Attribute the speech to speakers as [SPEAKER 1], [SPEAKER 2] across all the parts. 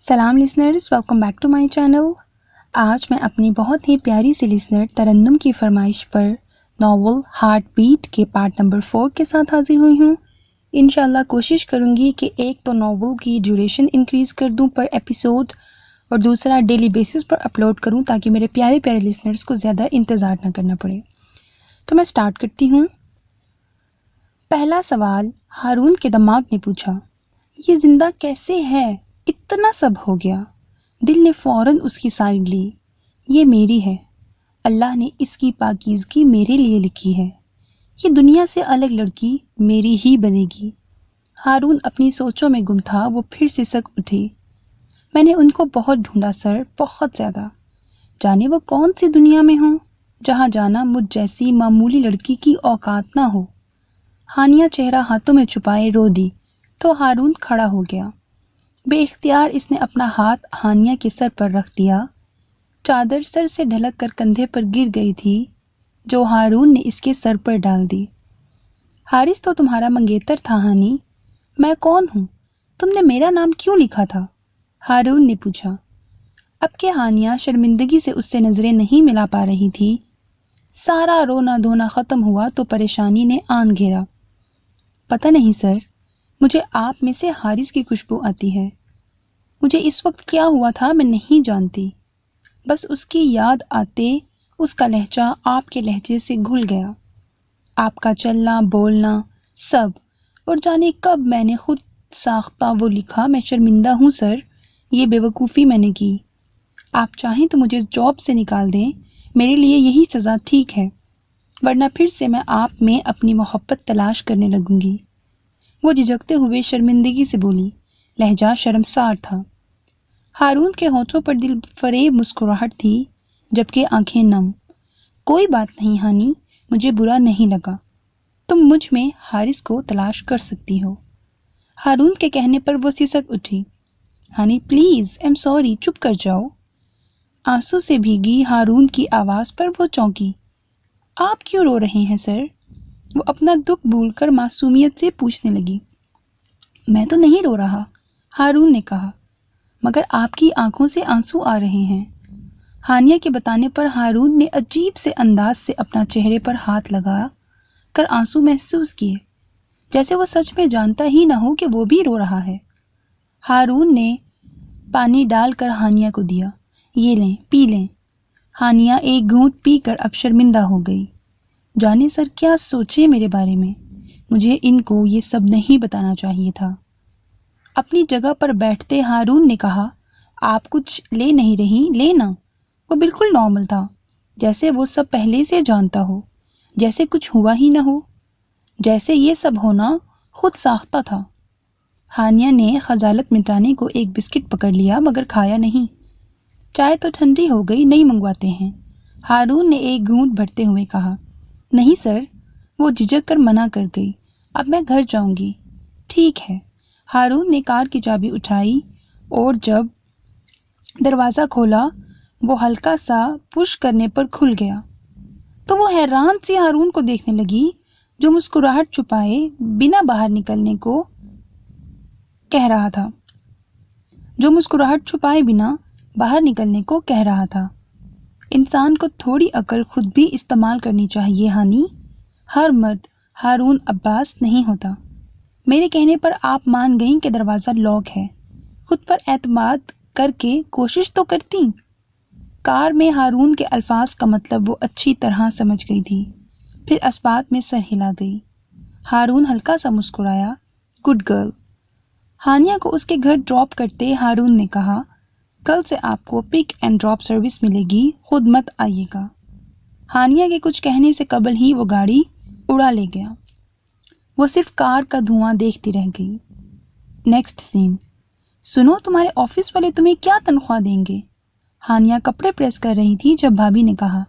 [SPEAKER 1] سلام listeners, welcome back to my channel. آج میں اپنی بہت ہی پیاری سی لسنر ترنم کی فرمائش پر ناول ہارٹ بیٹ کے پارٹ نمبر 4 کے ساتھ حاضر ہوئی ہوں۔ انشاءاللہ کوشش کروں گی کہ ایک تو ناول کی ڈیوریشن انکریز کر دوں پر ایپیسوڈ، اور دوسرا ڈیلی بیسس پر اپلوڈ کروں تاکہ میرے پیارے پیارے لسنرز کو زیادہ انتظار نہ کرنا پڑے۔ تو میں سٹارٹ کرتی ہوں۔ پہلا سوال ہارون کے دماغ نے پوچھا، یہ زندہ کیسے ہے؟ اتنا سب ہو گیا۔ دل نے فوراً اس کی سائڈ لی۔ یہ میری ہے، اللہ نے اس کی پاکیزگی میرے لیے لکھی ہے، یہ دنیا سے الگ لڑکی میری ہی بنے گی۔ ہارون اپنی سوچوں میں گم تھا، وہ پھر سسک اٹھی۔ میں نے ان کو بہت ڈھونڈا سر، بہت زیادہ۔ جانے وہ کون سی دنیا میں ہوں جہاں جانا مجھ جیسی معمولی لڑکی کی اوقات نہ ہو۔ ہانیہ چہرہ ہاتھوں میں چھپائے رو دی تو ہارون کھڑا ہو گیا۔ بے اختیار اس نے اپنا ہاتھ ہانیہ کے سر پر رکھ دیا۔ چادر سر سے ڈھلک کر کندھے پر گر گئی تھی جو ہارون نے اس کے سر پر ڈال دی۔ حارث تو تمہارا منگیتر تھا ہانی، میں کون ہوں؟ تم نے میرا نام کیوں لکھا تھا؟ ہارون نے پوچھا۔ اب کہ ہانیہ شرمندگی سے اس سے نظریں نہیں ملا پا رہی تھی، سارا رونا دھونا ختم ہوا تو پریشانی نے آن گھیرا۔ پتہ نہیں سر، مجھے آپ میں سے حارث کی خوشبو آتی ہے۔ مجھے اس وقت کیا ہوا تھا میں نہیں جانتی، بس اس کی یاد آتے اس کا لہجہ آپ کے لہجے سے گھل گیا، آپ کا چلنا بولنا سب، اور جانے کب میں نے خود ساختہ وہ لکھا۔ میں شرمندہ ہوں سر، یہ بے وقوفی میں نے کی۔ آپ چاہیں تو مجھے جاب سے نکال دیں، میرے لیے یہی سزا ٹھیک ہے، ورنہ پھر سے میں آپ میں اپنی محبت تلاش کرنے لگوں گی۔ وہ جھجکتے ہوئے شرمندگی سے بولی، لہجہ شرمسار تھا۔ ہارون کے ہونٹوں پر دل فریب مسکراہٹ تھی جبکہ آنکھیں نم۔ کوئی بات نہیں ہانی، مجھے برا نہیں لگا، تم مجھ میں حارث کو تلاش کر سکتی ہو۔ ہارون کے کہنے پر وہ سسک اٹھی۔ ہانی پلیز، ایم سوری، چپ کر جاؤ۔ آنسو سے بھیگی ہارون کی آواز پر وہ چونکی۔ آپ کیوں رو رہے ہیں سر؟ وہ اپنا دکھ بھول کر معصومیت سے پوچھنے لگی۔ میں تو نہیں رو رہا، ہارون نے کہا، مگر آپ کی آنکھوں سے آنسو آ رہے ہیں۔ ہانیہ کے بتانے پر ہارون نے عجیب سے انداز سے اپنا چہرے پر ہاتھ لگا کر آنسو محسوس کیے، جیسے وہ سچ میں جانتا ہی نہ ہو کہ وہ بھی رو رہا ہے۔ ہارون نے پانی ڈال کر ہانیہ کو دیا۔ یہ لیں، پی لیں۔ ہانیہ ایک گھونٹ پی کر اب شرمندہ ہو گئی۔ جانے سر کیا سوچے میرے بارے میں، مجھے ان کو یہ سب نہیں بتانا چاہیے تھا۔ اپنی جگہ پر بیٹھتے ہارون نے کہا، آپ کچھ لے نہیں رہی، لینا۔ وہ بالکل نارمل تھا، جیسے وہ سب پہلے سے جانتا ہو، جیسے کچھ ہوا ہی نہ ہو، جیسے یہ سب ہونا خود ساختہ تھا۔ ہانیہ نے خجالت مٹانے کو ایک بسکٹ پکڑ لیا مگر کھایا نہیں۔ چائے تو ٹھنڈی ہو گئی، نہیں منگواتے ہیں، ہارون نے ایک گھونٹ بھرتے ہوئے کہا۔ نہیں سر، وہ جھجک کر منع کر گئی، اب میں گھر جاؤں گی۔ ٹھیک ہے۔ ہارون نے کار کی چابی اٹھائی اور جب دروازہ کھولا وہ ہلکا سا پش کرنے پر کھل گیا تو وہ حیران سی ہارون کو دیکھنے لگی جو مسکراہٹ چھپائے بنا باہر نکلنے کو کہہ رہا تھا۔ انسان کو تھوڑی عقل خود بھی استعمال کرنی چاہیے ہانی، ہر مرد ہارون عباس نہیں ہوتا۔ میرے کہنے پر آپ مان گئیں کہ دروازہ لاک ہے، خود پر اعتماد کر کے کوشش تو کرتی۔ کار میں ہارون کے الفاظ کا مطلب وہ اچھی طرح سمجھ گئی تھی، پھر اسبات میں سر ہلا گئی۔ ہارون ہلکا سا مسکرایا، گڈ گرل۔ ہانیہ کو اس کے گھر ڈراپ کرتے ہارون نے کہا، کل سے آپ کو پک اینڈ ڈراپ سروس ملے گی، خود مت آئیے گا۔ ہانیہ کے کچھ کہنے سے قبل ہی وہ گاڑی اڑا لے گیا۔ وہ صرف کار کا دھواں دیکھتی رہ گئی۔ نیکسٹ سین۔ سنو، تمہارے آفس والے تمہیں کیا تنخواہ دیں گے؟ ہانیہ کپڑے پریس کر رہی تھی جب بھابھی نے کہا۔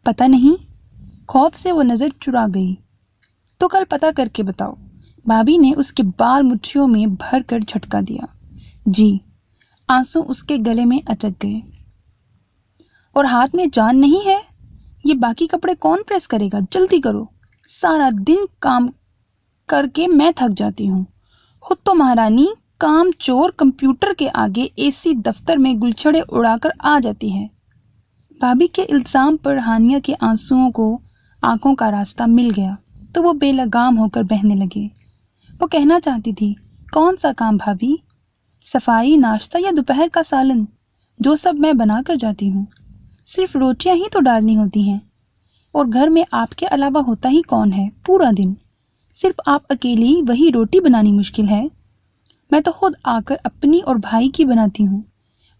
[SPEAKER 1] پتہ نہیں، خوف سے وہ نظر چرا گئی۔ تو کل پتہ کر کے بتاؤ۔ بھابھی نے اس کے بال مٹھیوں میں بھر کر جھٹکا دیا۔ جی۔ آنسو اس کے گلے میں اچک گئے۔ اور ہاتھ میں جان نہیں ہے؟ یہ باقی کپڑے کون پریس کرے گا؟ جلدی کرو، سارا دن کام کر کے میں تھک جاتی ہوں، خود تو مہارانی کام چور کمپیوٹر کے آگے AC دفتر میں گلچھڑے اڑا کر آ جاتی ہے۔ بھابھی کے الزام پر ہانیہ کے آنسوؤں کو آنکھوں کا راستہ مل گیا تو وہ بے لگام ہو کر بہنے لگے۔ وہ کہنا چاہتی تھی، کون سا کام بھابھی؟ صفائی، ناشتہ یا دوپہر کا سالن، جو سب میں بنا کر جاتی ہوں۔ صرف روٹیاں ہی تو ڈالنی ہوتی ہیں، اور گھر میں آپ کے علاوہ ہوتا ہی کون ہے پورا دن؟ صرف آپ اکیلی، وہی روٹی بنانی مشکل ہے؟ میں تو خود آ کر اپنی اور بھائی کی بناتی ہوں۔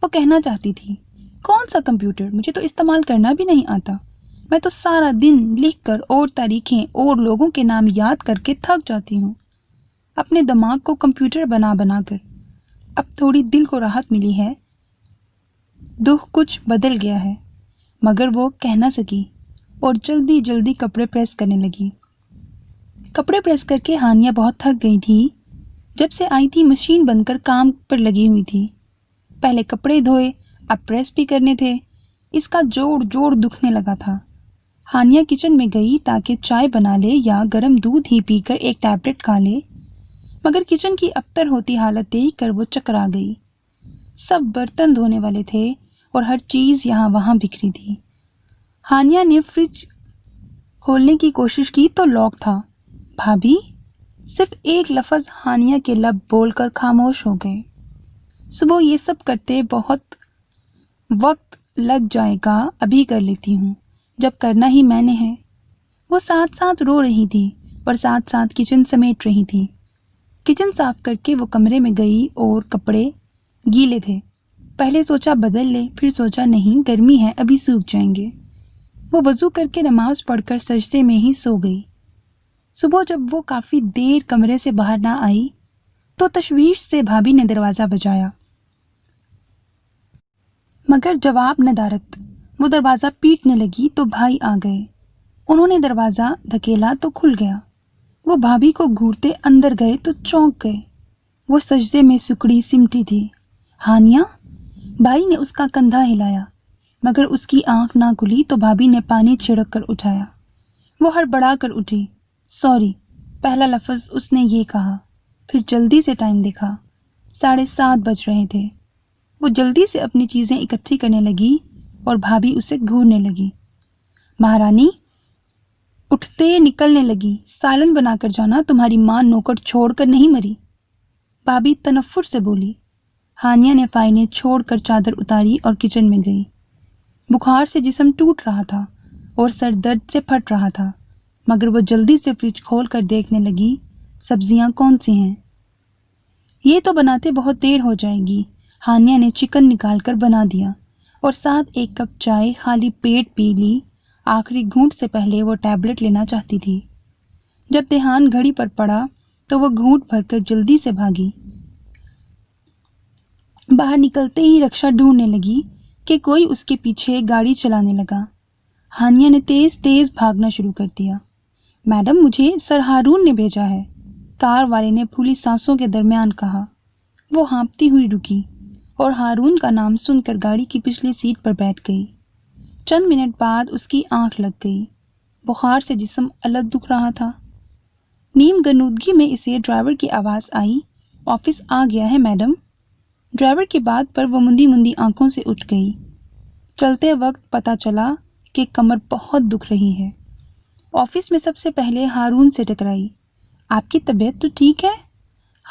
[SPEAKER 1] وہ کہنا چاہتی تھی، کون سا کمپیوٹر؟ مجھے تو استعمال کرنا بھی نہیں آتا۔ میں تو سارا دن لکھ کر اور تاریخیں اور لوگوں کے نام یاد کر کے تھک جاتی ہوں، اپنے دماغ کو کمپیوٹر بنا بنا کر۔ اب تھوڑی دل کو راحت ملی ہے، دکھ کچھ بدل گیا ہے، مگر وہ کہہ نہ سکی اور جلدی جلدی کپڑے پریس کرنے لگی۔ کپڑے پریس کر کے ہانیہ بہت تھک گئی تھی۔ جب سے آئی تھی مشین بند کر کام پر لگی ہوئی تھی۔ پہلے کپڑے دھوئے، اب پریس بھی کرنے تھے۔ اس کا جوڑ جوڑ دکھنے لگا تھا۔ ہانیہ کچن میں گئی تاکہ چائے بنا لے یا گرم دودھ ہی پی کر ایک ٹیبلٹ کھا لے، مگر کچن کی ابتر ہوتی حالت دیکھ کر وہ چکرا گئی۔ سب برتن دھونے والے تھے اور ہر چیز یہاں وہاں بکھری تھی۔ ہانیہ نے فریج کھولنے کی کوشش کی تو لاک تھا۔ بھابھی؟ صرف ایک لفظ ہانیہ کے لب بول کر خاموش ہو گئے۔ صبح یہ سب کرتے بہت وقت لگ جائے گا، ابھی کر لیتی ہوں، جب کرنا ہی میں نے ہے۔ وہ ساتھ ساتھ رو رہی تھی اور ساتھ ساتھ کچن سمیٹ رہی تھی۔ کچن صاف کر کے وہ کمرے میں گئی اور کپڑے گیلے تھے۔ پہلے سوچا بدل لے، پھر سوچا نہیں، گرمی ہے، ابھی سوکھ جائیں گے۔ وہ وضو کر کے نماز پڑھ کر سجدے میں ہی سو گئی۔ صبح جب وہ کافی دیر کمرے سے باہر نہ آئی تو تشویش سے بھابھی نے دروازہ بجایا، مگر جواب ندارت۔ وہ دروازہ پیٹنے لگی تو بھائی آ گئے۔ انہوں نے دروازہ دھکیلا تو کھل گیا۔ وہ بھابھی کو گھورتے اندر گئے تو چونک گئے۔ وہ سجدے میں سکڑی سمٹی تھی۔ ہانیہ؟ بھائی نے اس کا کندھا ہلایا، مگر اس کی آنکھ نہ کھلی تو بھابھی نے پانی چھڑک کر اٹھایا۔ وہ ہڑبڑا کر اٹھی۔ سوری، پہلا لفظ اس نے یہ کہا، پھر جلدی سے ٹائم دیکھا، 7:30 بج رہے تھے۔ وہ جلدی سے اپنی چیزیں اکٹھی کرنے لگی اور بھابھی اسے گھورنے لگی۔ مہارانی اٹھتے نکلنے لگی، سالن بنا کر جانا، تمہاری ماں نوکر چھوڑ کر نہیں مری۔ بھابھی تنفر سے بولی۔ ہانیہ نے فائنیں چھوڑ کر چادر اتاری اور کچن میں گئی۔ بخار سے جسم ٹوٹ رہا تھا اور سر درد سے پھٹ رہا تھا، مگر وہ جلدی سے فریج کھول کر دیکھنے لگی، سبزیاں کون سی ہیں؟ یہ تو بناتے بہت دیر ہو جائے گی۔ ہانیہ نے چکن نکال کر بنا دیا اور ساتھ ایک کپ چائے خالی پیٹ پی لی۔ آخری گھونٹ سے پہلے وہ ٹیبلٹ لینا چاہتی تھی۔ جب دھیان گھڑی پر پڑا تو وہ گھونٹ بھر کر جلدی سے بھاگی۔ باہر نکلتے ہی رکشا ڈھونڈنے لگی کہ کوئی اس کے پیچھے گاڑی چلانے لگا۔ ہانیہ نے تیز تیز بھاگنا شروع کر دیا۔ میڈم، مجھے سر ہارون نے بھیجا ہے، کار والے نے پھولی سانسوں کے درمیان کہا۔ وہ ہانپتی ہوئی رکی اور ہارون کا نام سن کر گاڑی کی پچھلی سیٹ پر بیٹھ گئی۔ چند منٹ بعد اس کی آنکھ لگ گئی۔ بخار سے جسم الگ دکھ رہا تھا۔ نیم گنودگی میں اسے ڈرائیور کی آواز آئی، آفس آ گیا ہے میڈم۔ ڈرائیور کی بات پر وہ مندی مندی آنکھوں سے اٹھ گئی۔ چلتے وقت پتہ چلا کہ کمر بہت دکھ رہی ہے۔ آفس میں سب سے پہلے ہارون سے ٹکرائی۔ آپ کی طبیعت تو ٹھیک ہے؟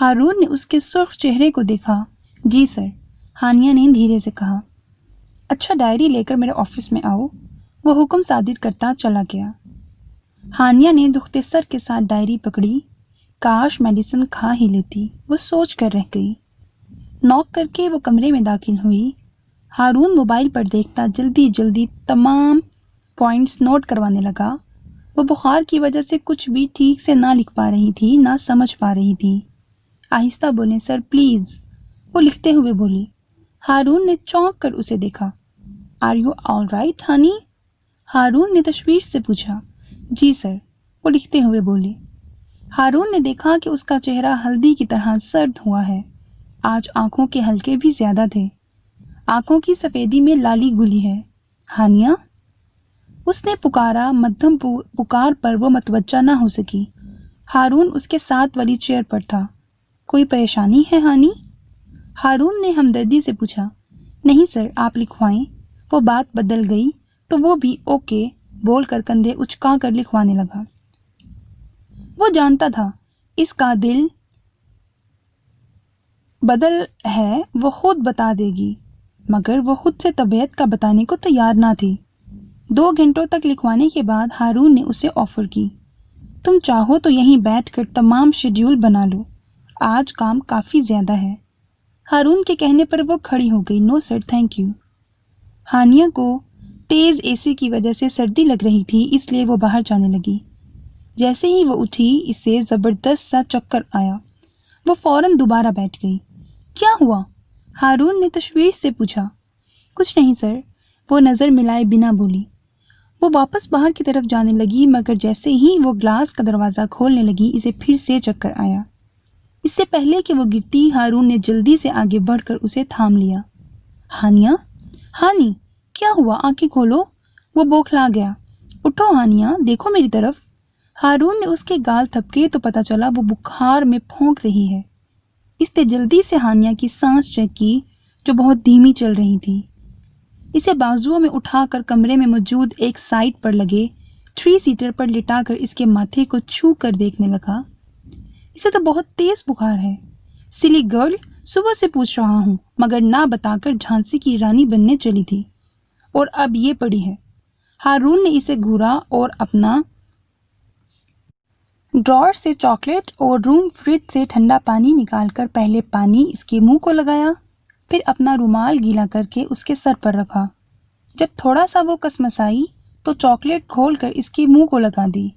[SPEAKER 1] ہارون نے اس کے سرخ چہرے کو دیکھا۔ جی سر، ہانیہ نے دھیرے سے کہا۔ اچھا، ڈائری لے کر میرے آفس میں آؤ۔ وہ حکم صادر کرتا چلا گیا۔ ہانیہ نے دکھتے سر کے ساتھ ڈائری پکڑی۔ کاش میڈیسن کھا ہی لیتی، وہ سوچ کر رہ گئی۔ نوک کر کے وہ کمرے میں داخل ہوئی۔ ہارون موبائل پر دیکھتا جلدی جلدی تمام پوائنٹس نوٹ کروانے لگا۔ وہ بخار کی وجہ سے کچھ بھی ٹھیک سے نہ لکھ پا رہی تھی، نہ سمجھ پا رہی تھی۔ آہستہ بولیں سر پلیز، وہ لکھتے ہوئے بولی۔ ہارون نے چونک کر اسے دیکھا۔ Are you all right honey? Haroon نے تشویش سے پوچھا۔ جی سر، وہ لکھتے ہوئے بولی۔ ہارون نے دیکھا کہ اس کا چہرہ ہلدی کی طرح سرد ہوا ہے۔ آج آنکھوں کے حلقے بھی زیادہ تھے۔ آنکھوں کی سفیدی میں لالی گلی ہے۔ ہانیہ؟ اس نے پکارا، مدھم پکار پر وہ متوجہ نہ ہو سکی۔ ہارون اس کے ساتھ والی چیئر پر تھا۔ کوئی پریشانی ہے ہانی؟ ہارون نے ہمدردی سے پوچھا۔ نہیں سر، آپ لکھوائیں۔ وہ بات بدل گئی تو وہ بھی اوکے بول کر کندھے اچکا کر لکھوانے لگا۔ وہ جانتا تھا اس کا دل بدل ہے، وہ خود بتا دے گی، مگر وہ خود سے طبیعت کا بتانے کو تیار نہ تھی۔ 2 گھنٹوں تک لکھوانے کے بعد ہارون نے اسے آفر کی، تم چاہو تو یہیں بیٹھ کر تمام شیڈیول بنا لو، آج کام کافی زیادہ ہے۔ ہارون کے کہنے پر وہ کھڑی ہو گئی۔ نو سر، تھینک یو۔ ہانیہ کو تیز اے سی کی وجہ سے سردی لگ رہی تھی، اس لیے وہ باہر جانے لگی۔ جیسے ہی وہ اٹھی اسے زبردست سا چکر آیا۔ وہ فوراً دوبارہ بیٹھ گئی۔ کیا ہوا؟ ہارون نے تشویش سے پوچھا۔ کچھ نہیں سر، وہ نظر ملائے بنا بولی۔ وہ واپس باہر کی طرف جانے لگی، مگر جیسے ہی وہ گلاس کا دروازہ کھولنے لگی اسے پھر سے چکر آیا۔ اس سے پہلے کہ وہ گرتی، ہارون نے جلدی سے آگے بڑھ کر اسے تھام لیا۔ ہانیہ، ہانی، کیا ہوا؟ آنکھیں کھولو۔ وہ بوکھلا گیا۔ اٹھو ہانیہ، دیکھو میری طرف۔ ہارون نے اس کے گال تھپکے تو پتہ چلا وہ بخار میں پھونک رہی ہے۔ اس نے جلدی سے ہانیہ کی سانس چیک کی جو بہت دھیمی چل رہی تھی۔ اسے بازوؤں میں اٹھا کر کمرے میں موجود ایک سائڈ پر لگے 3 سیٹر پر لٹا کر اس کے ماتھے کو چھو کر دیکھنے لگا۔ اسے تو بہت تیز بخار ہے۔ سلی گرل، صبح سے پوچھ رہا ہوں مگر نہ بتا کر جھانسی کی رانی بننے چلی تھی، اور اب یہ پڑی ہے۔ ہارون نے اسے گھورا اور اپنا ڈراور سے چاکلیٹ اور روم فریج سے ٹھنڈا پانی نکال کر پہلے پانی اس کے منہ کو لگایا، پھر اپنا رومال گیلا کر کے اس کے سر پر رکھا۔ جب تھوڑا سا وہ کسمسائی تو چاکلیٹ کھول کر اس کے منہ کو لگا دی۔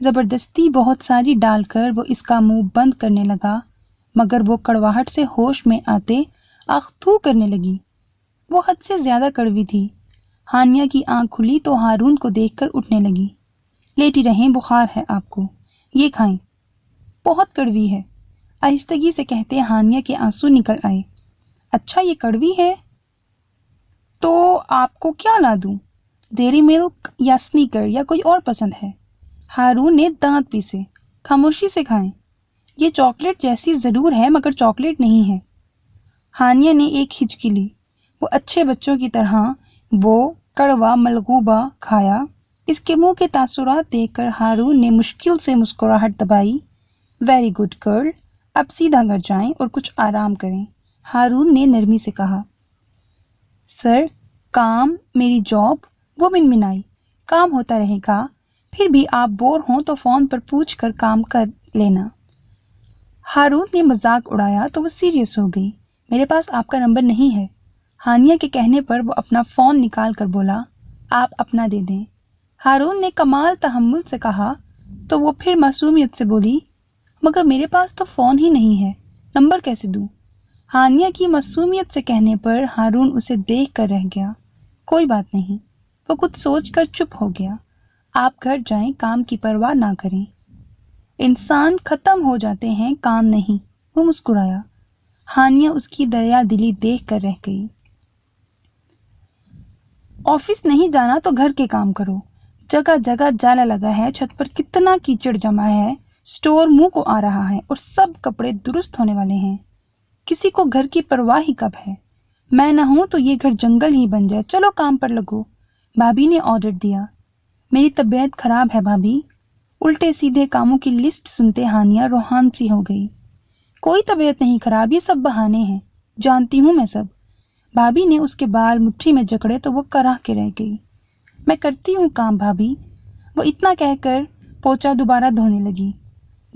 [SPEAKER 1] زبردستی بہت ساری ڈال کر وہ اس کا منہ بند کرنے لگا، مگر وہ کڑواہٹ سے ہوش میں آتے آخ تھو کرنے لگی۔ وہ حد سے زیادہ کڑوی تھی۔ ہانیہ کی آنکھ کھلی تو ہارون کو دیکھ کر اٹھنے لگی۔ لیٹی رہیں، بخار ہے آپ کو، یہ کھائیں۔ بہت کڑوی ہے، آہستگی سے کہتے ہانیہ کے آنسو نکل آئے۔ اچھا یہ کڑوی ہے تو آپ کو کیا لا دوں؟ ڈیری ملک یا سنیکر یا کوئی اور پسند ہے؟ ہارون نے دانت پیسے۔ خاموشی سے کھائیں، یہ چاکلیٹ جیسی ضرور ہے مگر چاکلیٹ نہیں ہے۔ ہانیہ نے ایک ہچکی لی۔ وہ اچھے بچوں کی طرح وہ کڑوا ملغوبہ کھایا۔ اس کے منہ کے تاثرات دیکھ کر ہارون نے مشکل سے مسکراہٹ دبائی۔ ویری گڈ گرل، اب سیدھا گھر جائیں اور کچھ آرام کریں، ہارون نے نرمی سے کہا۔ سر، کام، میری جاب، وہ منمنائی۔ کام ہوتا رہے گا، پھر بھی آپ بور ہوں تو فون پر پوچھ کر کام کر لینا۔ ہارون نے مذاق اڑایا تو وہ سیریس ہو گئی۔ میرے پاس آپ کا نمبر نہیں ہے۔ ہانیہ کے کہنے پر وہ اپنا فون نکال کر بولا، آپ اپنا دے دیں۔ ہارون نے کمال تحمل سے کہا تو وہ پھر معصومیت سے بولی، مگر میرے پاس تو فون ہی نہیں ہے، نمبر کیسے دوں؟ ہانیہ کی معصومیت سے کہنے پر ہارون اسے دیکھ کر رہ گیا۔ کوئی بات نہیں، وہ کچھ سوچ کر چپ ہو گیا۔ آپ گھر جائیں، کام کی پرواہ نہ کریں، انسان ختم ہو جاتے ہیں، کام نہیں۔ وہ مسکرایا۔ ہانیہ اس کی دریا دلی دیکھ کر رہ گئی۔ آفس نہیں جانا تو گھر کے کام کرو، جگہ جگہ جالا لگا ہے، چھت پر کتنا کیچڑ جمع ہے، سٹور منہ کو آ رہا ہے اور سب کپڑے درست ہونے والے ہیں۔ کسی کو گھر کی پرواہ ہی کب ہے؟ میں نہ ہوں تو یہ گھر جنگل ہی بن جائے، چلو کام پر لگو، بھابھی نے آرڈر دیا۔ میری طبیعت خراب ہے بھابھی۔ الٹے سیدھے کاموں کی لسٹ سنتے ہانیہ روحان سی ہو گئی۔ کوئی طبیعت نہیں خراب، یہ سب بہانے ہیں، جانتی ہوں میں سب۔ بھابھی نے اس کے بال مٹھی میں جکڑے تو وہ کراہ کے رہ گئی۔ میں کرتی ہوں کام بھابھی، وہ اتنا کہہ کر پوچا دوبارہ دھونے لگی۔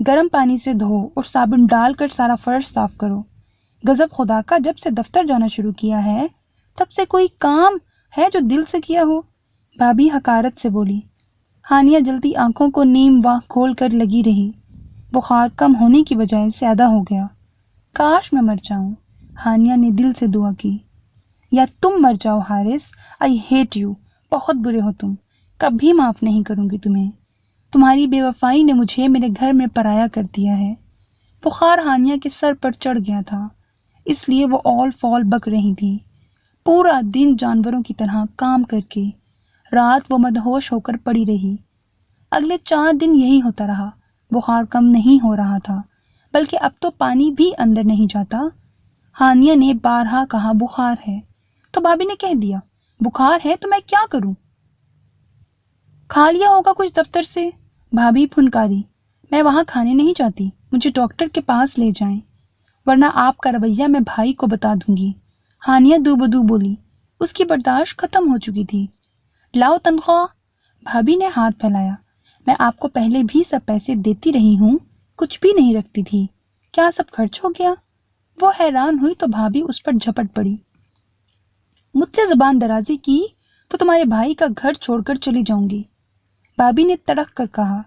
[SPEAKER 1] گرم پانی سے دھو اور صابن ڈال کر سارا فرش صاف کرو۔ غضب خدا کا، جب سے دفتر جانا شروع کیا ہے تب سے کوئی کام ہے جو دل سے کیا ہو؟ بھابھی حقارت سے بولی۔ ہانیہ جلدی آنکھوں کو نیم واہ کھول کر لگی رہی۔ بخار کم ہونے کی بجائے زیادہ ہو گیا۔ کاش میں مر جاؤں، ہانیہ نے دل سے دعا کی۔ یا تم مر جاؤ حارث، آئی ہیٹ یو، بہت برے ہو تم، کبھی معاف نہیں کروں گی تمہیں۔ تمہاری بے وفائی نے مجھے میرے گھر میں پرایا کر دیا ہے۔ بخار ہانیہ کے سر پر چڑھ گیا تھا، اس لیے وہ اول فول بک رہی تھی۔ پورا دن جانوروں کی طرح کام کر کے رات وہ مدہوش ہو کر پڑی رہی۔ اگلے 4 دن یہی ہوتا رہا، بخار کم نہیں ہو رہا تھا، بلکہ اب تو پانی بھی اندر نہیں جاتا۔ ہانیہ نے بارہا کہا بخار ہے، تو بھابھی نے کہہ دیا بخار ہے تو میں کیا کروں؟ کھا لیا ہوگا کچھ دفتر سے۔ بھابھی پھنکاری، میں وہاں کھانے نہیں جاتی، مجھے ڈاکٹر کے پاس لے جائیں، ورنہ آپ کا رویہ میں بھائی کو بتا دوں گی۔ ہانیہ دو بدو بولی، اس کی برداشت ختم ہو چکی تھی۔ لاؤ تنخواہ۔ بھابھی نے ہاتھ پھیلایا، میں آپ کو پہلے بھی سب پیسے دیتی رہی ہوں، کچھ بھی نہیں رکھتی تھی، کیا سب خرچ ہو گیا؟ وہ حیران ہوئی تو بھابھی اس پر جھپٹ پڑی، مجھ سے زبان درازی کی تو تمہارے بھائی کا گھر چھوڑ کر چلی جاؤں گی۔ بھابھی نے تڑک کر کہا۔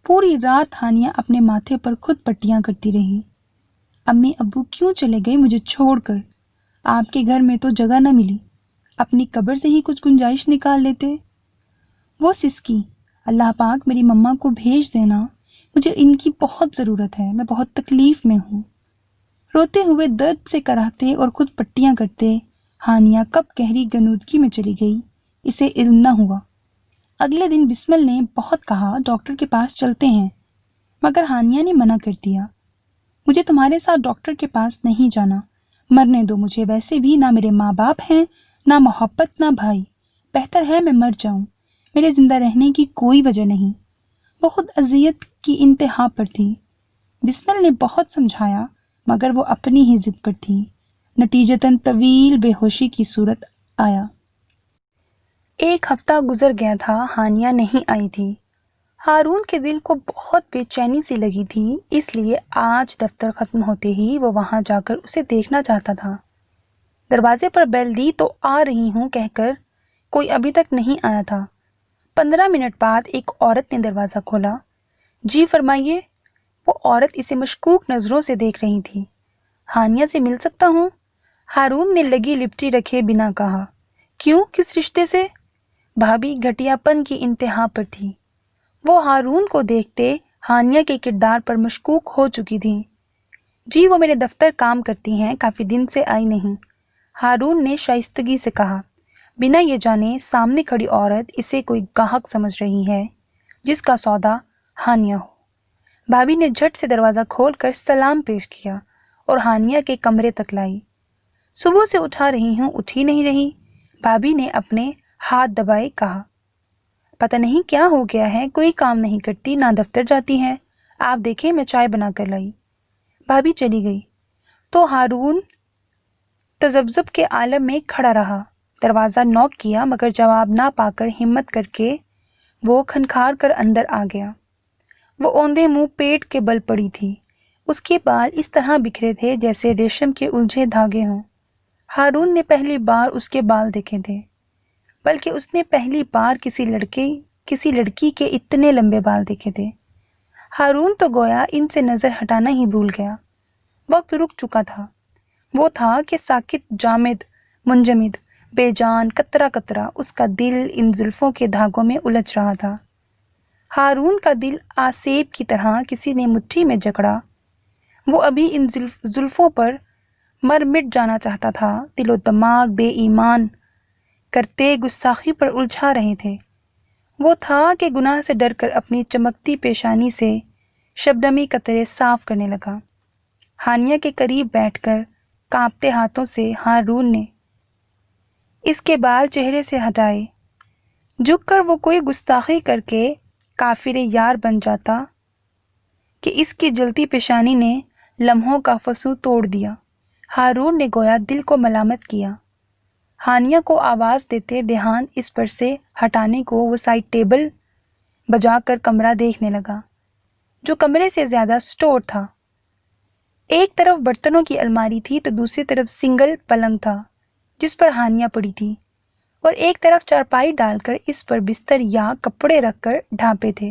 [SPEAKER 1] پوری رات ہانیہ اپنے ماتھے پر خود پٹیاں کرتی رہی۔ امی ابو کیوں چلے گئے مجھے چھوڑ کر؟ آپ کے گھر میں تو جگہ نہ ملی، اپنی قبر سے ہی کچھ گنجائش نکال لیتے۔ وہ سسکی، اللہ پاک میری مما کو بھیج دینا، مجھے ان کی بہت ضرورت ہے، میں بہت تکلیف میں ہوں۔ روتے ہوئے درد سے کراہتے اور خود پٹیاں کرتے ہانیہ کب گہری غنودگی میں چلی گئی اسے علم نہ ہوا۔ اگلے دن بسمل نے بہت کہا ڈاکٹر کے پاس چلتے ہیں، مگر ہانیہ نے منع کر دیا، مجھے تمہارے ساتھ ڈاکٹر کے پاس نہیں جانا، مرنے دو مجھے، ویسے بھی نہ میرے ماں باپ ہیں، نہ محبت، نہ بھائی، بہتر ہے میں مر جاؤں، میرے زندہ رہنے کی کوئی وجہ نہیں۔ وہ خود اذیت کی انتہا پر تھی۔ بسمل نے بہت سمجھایا مگر وہ اپنی ہی ضد پر تھی، نتیجتاً طویل بے ہوشی کی صورت آیا۔ ایک ہفتہ گزر گیا تھا، ہانیہ نہیں آئی تھی۔ ہارون کے دل کو بہت بے چینی سی لگی تھی، اس لیے آج دفتر ختم ہوتے ہی وہ وہاں جا کر اسے دیکھنا چاہتا تھا۔ دروازے پر بیل دی تو آ رہی ہوں کہہ کر کوئی ابھی تک نہیں آیا تھا۔ 15 منٹ بعد ایک عورت نے دروازہ کھولا۔ جی فرمائیے۔ وہ عورت اسے مشکوک نظروں سے دیکھ رہی تھی۔ ہانیہ سے مل سکتا ہوں؟ ہارون نے لگی لپٹی رکھے بنا کہا۔ کیوں، کس رشتے سے؟ بھابھی گھٹیا پن کی انتہا پر تھی۔ وہ ہارون کو دیکھتے ہانیہ کے کردار پر مشکوک ہو چکی تھی۔ جی وہ میرے دفتر کام کرتی ہیں، کافی دن سے آئی نہیں، ہارون نے شائستگی سے کہا، بنا یہ جانے سامنے کھڑی عورت اسے کوئی گاہک سمجھ رہی ہے جس کا سودا ہانیہ ہو۔ بھابھی نے جھٹ سے دروازہ کھول کر سلام پیش کیا اور ہانیہ کے کمرے تک لائی۔ صبح سے اٹھا رہی ہوں، اٹھی نہیں رہی، بھابھی نے اپنے ہاتھ دبائے کہا۔ پتہ نہیں کیا ہو گیا ہے، کوئی کام نہیں کرتی، نہ دفتر جاتی ہے، آپ دیکھیں میں چائے بنا کر لائی۔ بھابھی چلی گئی تو ہارون تذبذب کے عالم میں کھڑا رہا۔ دروازہ نوک کیا مگر جواب نہ پا کر ہمت کر کے وہ کھنکھار کر اندر آ گیا۔ وہ اوندے منہ پیٹ کے بل پڑی تھی، اس کے بال اس طرح بکھرے تھے جیسے ریشم کے الجھے دھاگے ہوں۔ ہارون نے پہلی بار اس کے بال دیکھے تھے، بلکہ اس نے پہلی بار کسی لڑکی کے اتنے لمبے بال دیکھے تھے۔ ہارون تو گویا ان سے نظر ہٹانا ہی بھول گیا۔ وقت رک چکا تھا، وہ تھا کہ ساکت، جامد، منجمد، بے جان، قطرہ قطرہ اس کا دل ان زلفوں کے دھاگوں میں الجھ رہا تھا۔ ہارون کا دل آسیب کی طرح کسی نے مٹھی میں جکڑا، وہ ابھی ان زلفوں پر مر مٹ جانا چاہتا تھا، دل و دماغ بے ایمان کرتے گستاخی پر الجھا رہے تھے۔ وہ تھا کہ گناہ سے ڈر کر اپنی چمکتی پیشانی سے شبنمی قطرے صاف کرنے لگا۔ ہانیہ کے قریب بیٹھ کر کانپتے ہاتھوں سے ہارون نے اس کے بال چہرے سے ہٹائے۔ جھک کر وہ کوئی گستاخی کر کے کافر یار بن جاتا کہ اس کی جلتی پیشانی نے لمحوں کا فسو توڑ دیا۔ ہارون نے گویا دل کو ملامت کیا۔ ہانیہ کو آواز دیتے دھیان اس پر سے ہٹانے کو وہ سائڈ ٹیبل بجا کر کمرہ دیکھنے لگا، جو کمرے سے زیادہ سٹور تھا۔ ایک طرف برتنوں کی الماری تھی تو دوسری طرف سنگل پلنگ تھا جس پر ہانیہ پڑی تھی، اور ایک طرف چارپائی ڈال کر اس پر بستر یا کپڑے رکھ کر ڈھانپے تھے۔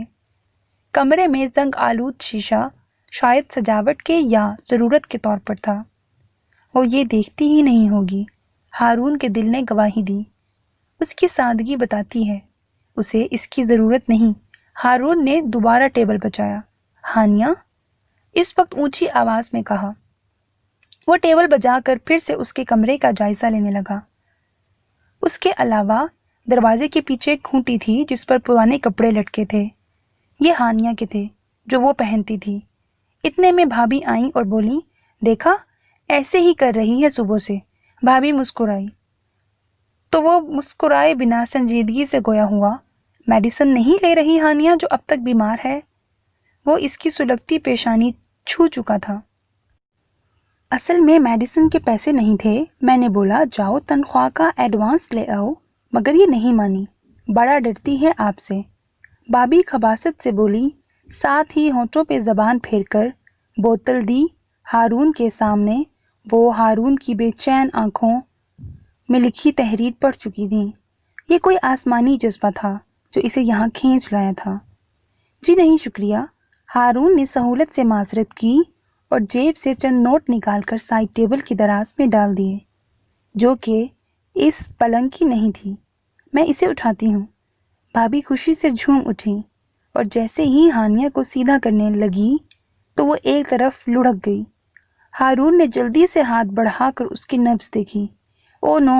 [SPEAKER 1] کمرے میں زنگ آلود شیشہ شاید سجاوٹ کے یا ضرورت کے طور پر تھا۔ وہ یہ دیکھتی ہی نہیں ہوگی، ہارون کے دل نے گواہی دی، اس کی سادگی بتاتی ہے اسے اس کی ضرورت نہیں۔ ہارون نے دوبارہ ٹیبل بجایا۔ ہانیہ، اس وقت اونچی آواز میں کہا۔ وہ ٹیبل بجا کر پھر سے اس کے کمرے کا جائزہ لینے لگا۔ اس کے علاوہ دروازے کے پیچھے ایک کھونٹی تھی جس پر پرانے کپڑے لٹکے تھے، یہ ہانیہ کے تھے جو وہ پہنتی تھی۔ اتنے میں بھابھی آئیں اور بولی، دیکھا ایسے ہی کر رہی ہے صبح سے۔ بھابھی مسکرائی تو وہ مسکرائے بنا سنجیدگی سے گویا ہوا، میڈیسن نہیں لے رہی ہانیہ جو اب تک بیمار ہے؟ وہ اس کی سلگتی پیشانی چھو چکا تھا۔ اصل میں میڈیسن کے پیسے نہیں تھے۔ میں نے بولا جاؤ تنخواہ کا ایڈوانس لے آؤ، مگر یہ نہیں مانی، بڑا ڈرتی ہے آپ سے۔ بھابھی خباثت سے بولی، ساتھ ہی ہونٹوں پہ زبان پھیر کر بوتل دی ہارون کے سامنے۔ وہ ہارون کی بے چین آنکھوں میں لکھی تحریر پڑھ چکی تھی۔ یہ کوئی آسمانی جذبہ تھا جو اسے یہاں کھینچ لایا تھا۔ جی نہیں شکریہ، ہارون نے سہولت سے معذرت کی اور جیب سے چند نوٹ نکال کر سائڈ ٹیبل کی دراز میں ڈال دیے، جو کہ اس پلنگ کی نہیں تھی۔ میں اسے اٹھاتی ہوں۔ بھابھی خوشی سے جھوم اٹھی اور جیسے ہی ہانیہ کو سیدھا کرنے لگی تو وہ ایک طرف لڑھک گئی۔ ہارون نے جلدی سے ہاتھ بڑھا کر اس کی نبض دیکھی۔ او نو،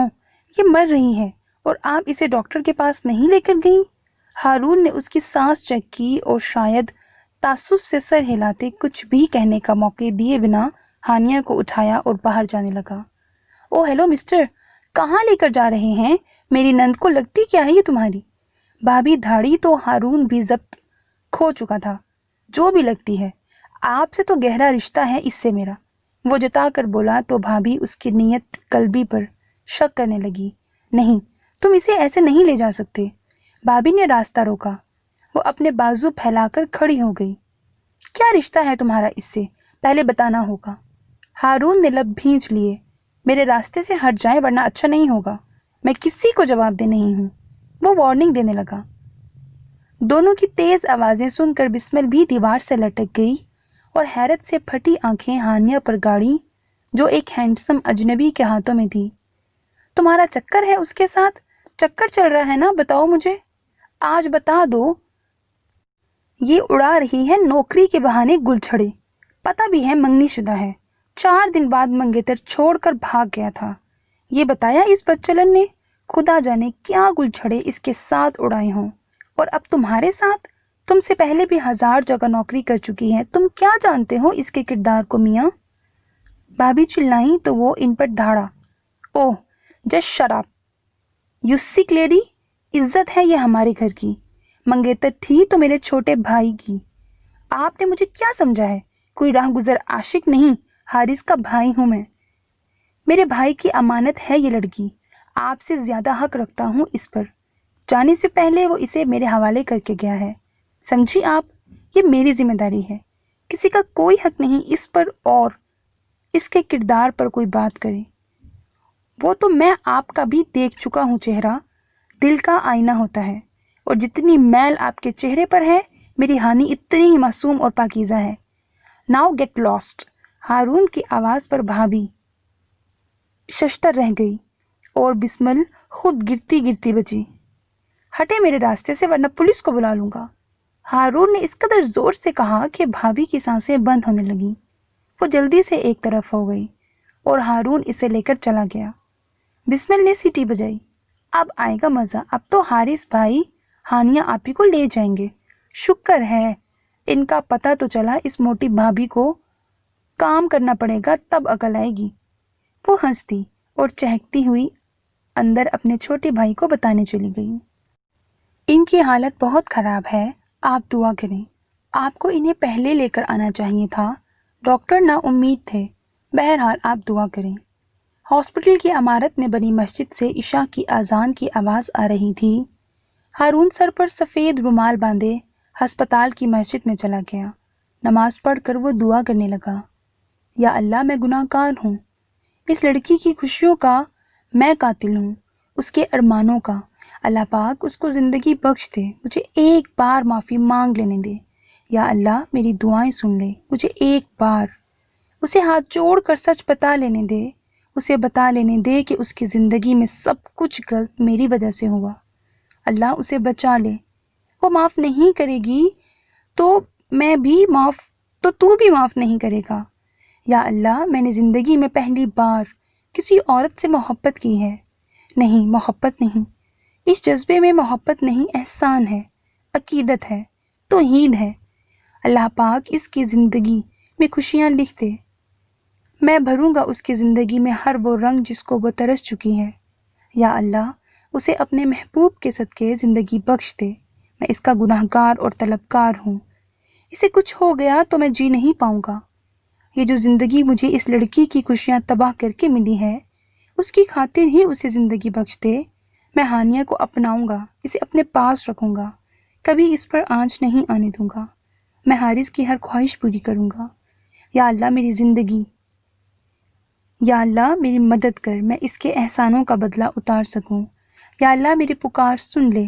[SPEAKER 1] یہ مر رہی ہے اور آپ اسے ڈاکٹر کے پاس نہیں لے کر گئیں؟ ہارون نے اس کی سانس چیک کی اور شاید تعصب سے سر ہلاتے کچھ بھی کہنے کا موقع دیے بنا ہانیہ کو اٹھایا اور باہر جانے لگا۔ او ہیلو مسٹر، کہاں لے کر جا رہے ہیں؟ میری نند کو لگتی کیا ہے یہ تمہاری؟ بھابھی دھاڑی تو ہارون بھی ضبط کھو چکا تھا۔ جو بھی لگتی ہے، آپ سے تو گہرا رشتہ ہے اس سے میرا، وہ جتا کر بولا تو بھابھی اس کی نیت قلبی پر شک کرنے لگی۔ نہیں، تم اسے ایسے نہیں لے جا سکتے۔ بھابھی نے راستہ روکا۔ وہ اپنے بازو پھیلا کر کھڑی ہو گئی۔ کیا رشتہ ہے تمہارا اس سے؟ پہلے بتانا ہوگا۔ ہارون نے لب بھینچ لیے۔ میرے راستے سے ہٹ جائیں ورنہ اچھا نہیں ہوگا۔ میں کسی کو جواب دہ نہیں ہوں۔ وہ وارننگ دینے لگا۔ دونوں کی تیز آوازیں سن کر بسمل بھی دیوار سے لٹک گئی اور حیرت سے پھٹی آنکھیں ہانیہ پر گاڑی جو ایک ہینڈسم اجنبی کے ہاتھوں میں تھی۔ تمہارا چکر ہے اس کے ساتھ؟ چکر چل رہا ہے نا؟ بتاؤ مجھے، آج بتا دو۔ یہ اڑا رہی ہے نوکری کے بہانے گل چھڑے، پتہ بھی ہے منگنی شدہ ہے۔ 4 دن بعد منگیتر چھوڑ کر بھاگ گیا تھا۔ یہ بتایا اس بدچلن نے؟ خدا جانے کیا گل چھڑے اس کے ساتھ اڑائے ہوں، اور اب تمہارے ساتھ؟ تم سے پہلے بھی 1000 جگہ نوکری کر چکی ہے، تم کیا جانتے ہو اس کے کردار کو میاں؟ بھابھی چلائیں تو وہ ان پر دھاڑا۔ اوہ جسٹ شٹ اپ یو سک لیڈی، عزت ہے یہ ہمارے گھر کی، منگیتر تھی تو میرے چھوٹے بھائی کی۔ آپ نے مجھے کیا سمجھا ہے؟ کوئی راہ گزر عاشق نہیں، حارث کا بھائی ہوں میں۔ میرے بھائی کی امانت ہے یہ لڑکی، آپ سے زیادہ حق رکھتا ہوں اس پر۔ جانے سے پہلے وہ اسے میرے حوالے کر کے گیا ہے، سمجھی آپ؟ یہ میری ذمہ داری ہے، کسی کا کوئی حق نہیں اس پر اور اس کے کردار پر کوئی بات کرے۔ وہ تو میں آپ کا بھی دیکھ چکا ہوں چہرہ، دل کا آئینہ ہوتا ہے، اور جتنی میل آپ کے چہرے پر ہے میری ہانی اتنی ہی معصوم اور پاکیزہ ہے۔ Now get last. ہارون کی آواز پر بھابھی ششتر رہ گئی اور بسمل خود گرتی گرتی بچی۔ ہٹے میرے راستے سے ورنہ پولیس کو بلا لوں گا۔ ہارون نے اس قدر زور سے کہا کہ بھابھی کی سانسیں بند ہونے لگیں۔ وہ جلدی سے ایک طرف ہو گئی اور ہارون اسے لے کر چلا گیا۔ بسمل نے سیٹی بجائی۔ اب آئے گا مزہ، اب تو حارث بھائی ہانیہ آپی کو لے جائیں گے۔ شکر ہے ان کا پتہ تو چلا، اس موٹی بھابھی کو کام کرنا پڑے گا تب عقل آئے گی۔ وہ ہنستی اور چہکتی ہوئی اندر اپنے چھوٹے بھائی کو بتانے چلی گئی۔ ان کی حالت بہت خراب ہے، آپ دعا کریں۔ آپ کو انہیں پہلے لے کر آنا چاہیے تھا، ڈاکٹر نا امید تھے۔ بہرحال آپ دعا کریں۔ ہاسپٹل کی عمارت میں بنی مسجد سے عشاء کی اذان کی آواز آ رہی تھی۔ ہارون سر پر سفید رومال باندھے ہسپتال کی مسجد میں چلا گیا۔ نماز پڑھ کر وہ دعا کرنے لگا، یا اللہ میں گناہ گار ہوں، اس لڑکی کی خوشیوں کا میں قاتل ہوں، اس کے ارمانوں کا۔ اللہ پاک اس کو زندگی بخش دے، مجھے ایک بار معافی مانگ لینے دے۔ یا اللہ میری دعائیں سن لے، مجھے ایک بار اسے ہاتھ جوڑ کر سچ بتا لینے دے، اسے بتا لینے دے کہ اس کی زندگی میں سب کچھ غلط میری وجہ سے ہوا۔ اللہ اسے بچا لے، وہ معاف نہیں کرے گی تو تو بھی معاف نہیں کرے گا۔ یا اللہ میں نے زندگی میں پہلی بار کسی عورت سے محبت کی ہے۔ نہیں، محبت نہیں، اس جذبے میں محبت نہیں، احسان ہے، عقیدت ہے، توحید ہے۔ اللہ پاک اس کی زندگی میں خوشیاں لکھ دے۔ میں بھروں گا اس کی زندگی میں ہر وہ رنگ جس کو وہ ترس چکی ہے۔ یا اللہ اسے اپنے محبوب کے صدقے زندگی بخش دے۔ میں اس کا گناہگار اور طلبکار ہوں۔ اسے کچھ ہو گیا تو میں جی نہیں پاؤں گا۔ یہ جو زندگی مجھے اس لڑکی کی خوشیاں تباہ کر کے ملی ہے، اس کی خاطر ہی اسے زندگی بخش دے۔ میں ہانیہ کو اپناؤں گا، اسے اپنے پاس رکھوں گا، کبھی اس پر آنچ نہیں آنے دوں گا۔ میں حارث کی ہر خواہش پوری کروں گا۔ یا اللہ میری زندگی، یا اللہ میری مدد کر، میں اس کے احسانوں کا بدلہ اتار سکوں۔ یا اللہ میری پکار سن لے۔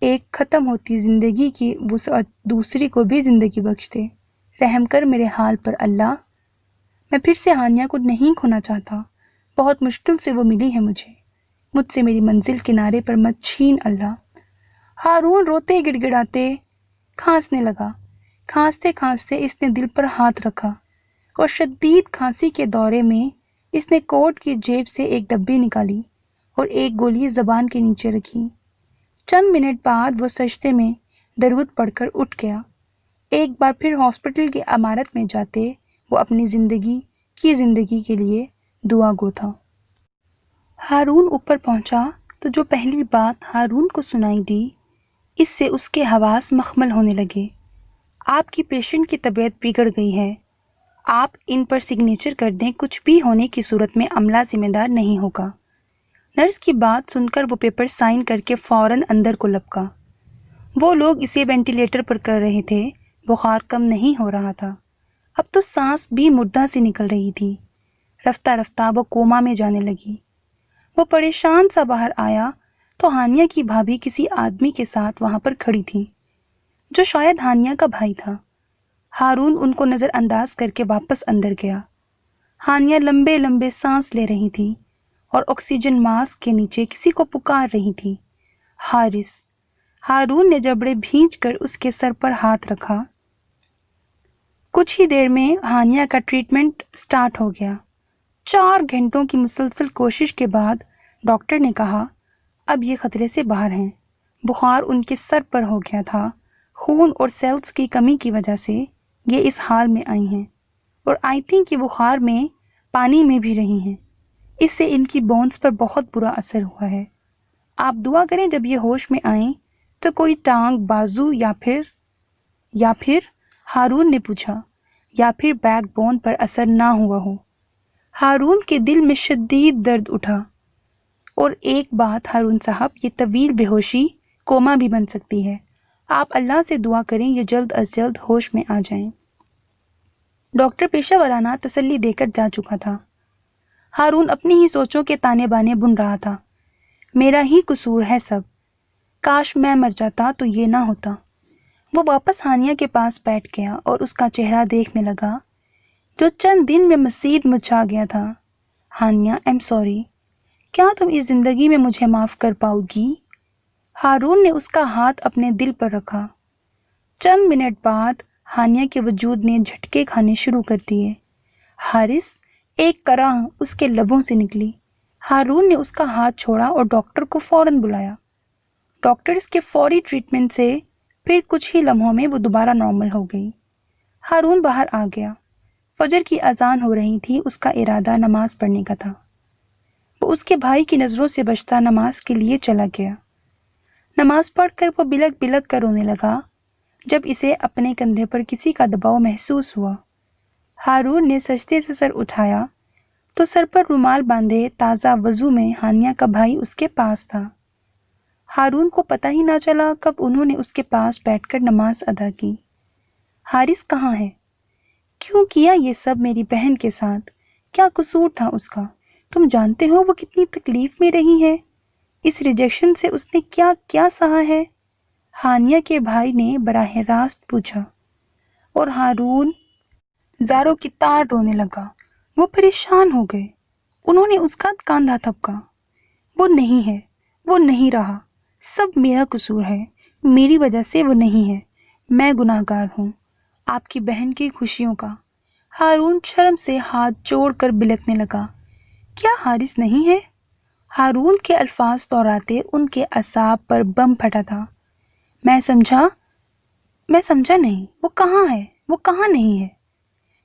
[SPEAKER 1] ایک ختم ہوتی زندگی کی وسعت دوسری کو بھی زندگی بخش دے۔ رحم کر میرے حال پر اللہ۔ میں پھر سے ہانیہ کو نہیں کھونا چاہتا، بہت مشکل سے وہ ملی ہے مجھے۔ مجھ سے میری منزل کنارے پر مت چھین اللہ۔ ہارون روتے گڑ گڑاتے کھانسنے لگا۔ کھانستے کھانستے اس نے دل پر ہاتھ رکھا اور شدید کھانسی کے دورے میں اس نے کوٹ کی جیب سے ایک ڈبی نکالی اور ایک گولی زبان کے نیچے رکھی۔ چند منٹ بعد وہ سجدے میں درود پڑھ کر اٹھ گیا۔ ایک بار پھر ہاسپٹل کی عمارت میں جاتے وہ اپنی زندگی کے لیے دعا گو تھا۔ ہارون اوپر پہنچا تو جو پہلی بات ہارون کو سنائی دی، اس سے اس کے حواس مخمل ہونے لگے۔ آپ کی پیشنٹ کی طبیعت بگڑ گئی ہے، آپ ان پر سگنیچر کر دیں، کچھ بھی ہونے کی صورت میں عملہ ذمہ دار نہیں ہوگا۔ نرس کی بات سن کر وہ پیپر سائن کر کے فوراً اندر کو لپکا۔ وہ لوگ اسے وینٹیلیٹر پر کر رہے تھے، بخار کم نہیں ہو رہا تھا، اب تو سانس بھی مردہ سی نکل رہی تھی۔ رفتہ رفتہ وہ کوما میں جانے لگی۔ وہ پریشان سا باہر آیا تو ہانیہ کی بھابھی کسی آدمی کے ساتھ وہاں پر کھڑی تھی، جو شاید ہانیہ کا بھائی تھا۔ ہارون ان کو نظر انداز کر کے واپس اندر گیا۔ ہانیہ لمبے لمبے سانس لے رہی تھی اور آکسیجن ماسک کے نیچے کسی کو پکار رہی تھی۔ حارث۔ ہارون نے جبڑے بھینچ کر اس کے سر پر ہاتھ رکھا۔ کچھ ہی دیر میں ہانیہ کا ٹریٹمنٹ سٹارٹ ہو گیا۔ 4 گھنٹوں کی مسلسل کوشش کے بعد ڈاکٹر نے کہا اب یہ خطرے سے باہر ہیں۔ بخار ان کے سر پر ہو گیا تھا، خون اور سیلز کی کمی کی وجہ سے یہ اس حال میں آئی ہیں، اور آئی تھنک کہ بخار میں پانی میں بھی رہی ہیں، اس سے ان کی بونز پر بہت برا اثر ہوا ہے۔ آپ دعا کریں جب یہ ہوش میں آئیں تو کوئی ٹانگ، بازو یا پھر ہارون نے پوچھا، یا پھر بیک بون پر اثر نہ ہوا ہو۔ ہارون کے دل میں شدید درد اٹھا۔ اور ایک بات ہارون صاحب، یہ طویل بے ہوشی کوما بھی بن سکتی ہے، آپ اللہ سے دعا کریں یہ جلد از جلد ہوش میں آ جائیں۔ ڈاکٹر پیشہ ورانہ تسلی دے کر جا چکا تھا۔ ہارون اپنی ہی سوچوں کے تانے بانے بن رہا تھا۔ میرا ہی قصور ہے سب، کاش میں مر جاتا تو یہ نہ ہوتا۔ وہ واپس ہانیہ کے پاس بیٹھ گیا اور اس کا چہرہ دیکھنے لگا جو چند دن میں مزید مرجھا گیا تھا۔ ہانیہ، ایم سوری، کیا تم اس زندگی میں مجھے معاف کر پاؤ گی؟ ہارون نے اس کا ہاتھ اپنے دل پر رکھا۔ چند منٹ بعد ہانیہ کے وجود نے جھٹکے کھانے شروع کر دیے۔ حارث، ایک کرہ اس کے لبوں سے نکلی۔ ہارون نے اس کا ہاتھ چھوڑا اور ڈاکٹر کو فوراً بلایا۔ ڈاکٹرز کے فوری ٹریٹمنٹ سے پھر کچھ ہی لمحوں میں وہ دوبارہ نارمل ہو گئی۔ ہارون باہر آ گیا۔ فجر کی اذان ہو رہی تھی، اس کا ارادہ نماز پڑھنے کا تھا۔ وہ اس کے بھائی کی نظروں سے بچتا نماز کے لیے چلا گیا۔ نماز پڑھ کر وہ بلک بلک کر رونے لگا جب اسے اپنے کندھے پر کسی کا دباؤ محسوس ہوا۔ ہارون نے سجدے سے سر اٹھایا تو سر پر رومال باندھے تازہ وضو میں ہانیہ کا بھائی اس کے پاس تھا۔ ہارون کو پتہ ہی نہ چلا کب انہوں نے اس کے پاس بیٹھ کر نماز ادا کی۔ حارث کہاں ہے؟ کیوں کیا یہ سب میری بہن کے ساتھ؟ کیا قصور تھا اس کا؟ تم جانتے ہو وہ کتنی تکلیف میں رہی ہے، اس ریجیکشن سے اس نے کیا کیا سہا ہے؟ ہانیہ کے بھائی نے براہ راست پوچھا، اور ہارون زاروں کی تار رونے لگا۔ وہ پریشان ہو گئے۔ انہوں نے اس کا کاندھا تھپکا۔ وہ نہیں ہے، وہ نہیں رہا، سب میرا قصور ہے، میری وجہ سے وہ نہیں ہے، میں گناہ گار ہوں، آپ کی بہن کی خوشیوں کا۔ ہارون شرم سے ہاتھ جوڑ کر بلکنے لگا۔ کیا حارث نہیں ہے؟ ہارون کے الفاظ دوہراتے ان کے اعصاب پر بم پھٹا تھا۔ میں سمجھا نہیں، وہ کہاں ہے، وہ کہاں نہیں ہے؟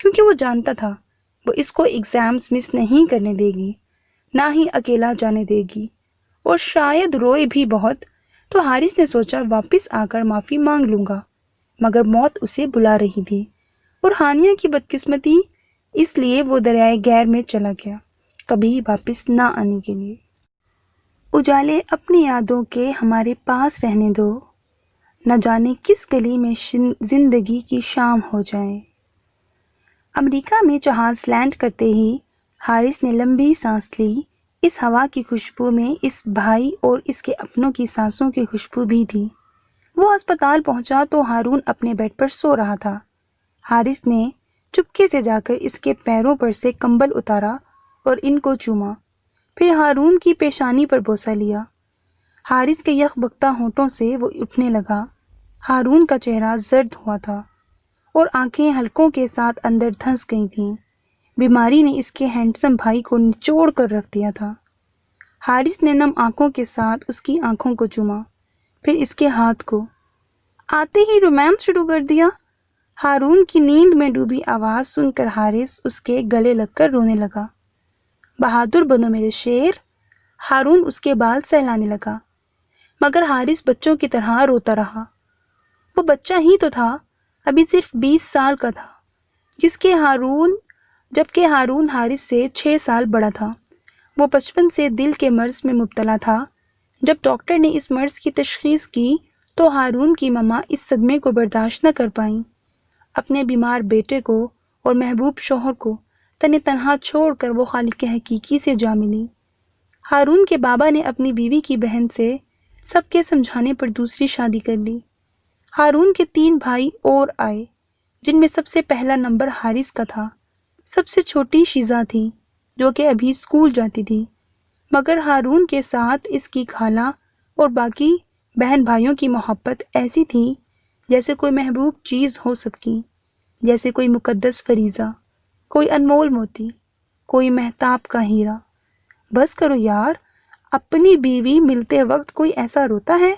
[SPEAKER 1] کیونکہ وہ جانتا تھا وہ اس کو ایگزامز مس نہیں کرنے دے گی، نہ ہی اکیلا جانے دے گی، اور شاید روئے بھی بہت۔ تو حارث نے سوچا واپس آ کر معافی مانگ لوں گا، مگر موت اسے بلا رہی تھی، اور ہانیہ کی بدقسمتی اس لیے وہ دریائے گیر میں چلا گیا، کبھی واپس نہ آنے کے لیے۔ اجالے اپنی یادوں کے ہمارے پاس رہنے دو، نہ جانے کس گلی میں زندگی کی شام ہو جائے۔ امریکہ میں جہاز لینڈ کرتے ہی حارث نے لمبی سانس لی۔ اس ہوا کی خوشبو میں اس بھائی اور اس کے اپنوں کی سانسوں کی خوشبو بھی تھی۔ وہ ہسپتال پہنچا تو ہارون اپنے بیڈ پر سو رہا تھا۔ حارث نے چپکے سے جا کر اس کے پیروں پر سے کمبل اتارا اور ان کو چوما، پھر ہارون کی پیشانی پر بوسہ لیا۔ حارث کے یخ بکتا ہونٹوں سے وہ اٹھنے لگا۔ ہارون کا چہرہ زرد ہوا تھا اور آنکھیں حلقوں کے ساتھ اندر دھنس گئی تھیں۔ بیماری نے اس کے ہینڈسم بھائی کو نچوڑ کر رکھ دیا تھا۔ حارث نے نم آنکھوں کے ساتھ اس کی آنکھوں کو چوما، پھر اس کے ہاتھ کو۔ آتے ہی رومانس شروع کر دیا۔ ہارون کی نیند میں ڈوبی آواز سن کر حارث اس کے گلے لگ کر رونے لگا۔ بہادر بنو میرے شیر۔ ہارون اس کے بال سہلانے لگا، مگر حارث بچوں کی طرح روتا رہا۔ وہ بچہ ہی تو تھا، ابھی صرف 20 سال کا تھا، جبکہ ہارون حارث سے 6 سال بڑا تھا۔ وہ بچپن سے دل کے مرض میں مبتلا تھا۔ جب ڈاکٹر نے اس مرض کی تشخیص کی تو ہارون کی ماما اس صدمے کو برداشت نہ کر پائیں۔ اپنے بیمار بیٹے کو اور محبوب شوہر کو تنہا چھوڑ کر وہ خالق حقیقی سے جا ملی۔ ہارون کے بابا نے اپنی بیوی کی بہن سے سب کے سمجھانے پر دوسری شادی کر لی۔ ہارون کے 3 بھائی اور آئے، جن میں سب سے پہلا نمبر حارث کا تھا۔ سب سے چھوٹی شیزہ تھی، جو کہ ابھی اسکول جاتی تھی، مگر ہارون کے ساتھ اس کی خالہ اور باقی بہن بھائیوں کی محبت ایسی تھی جیسے کوئی محبوب چیز ہو سکی، جیسے کوئی مقدس فریضہ، کوئی انمول موتی، کوئی مہتاب کا ہیرا۔ بس کرو یار، اپنی بیوی ملتے وقت کوئی ایسا روتا ہے؟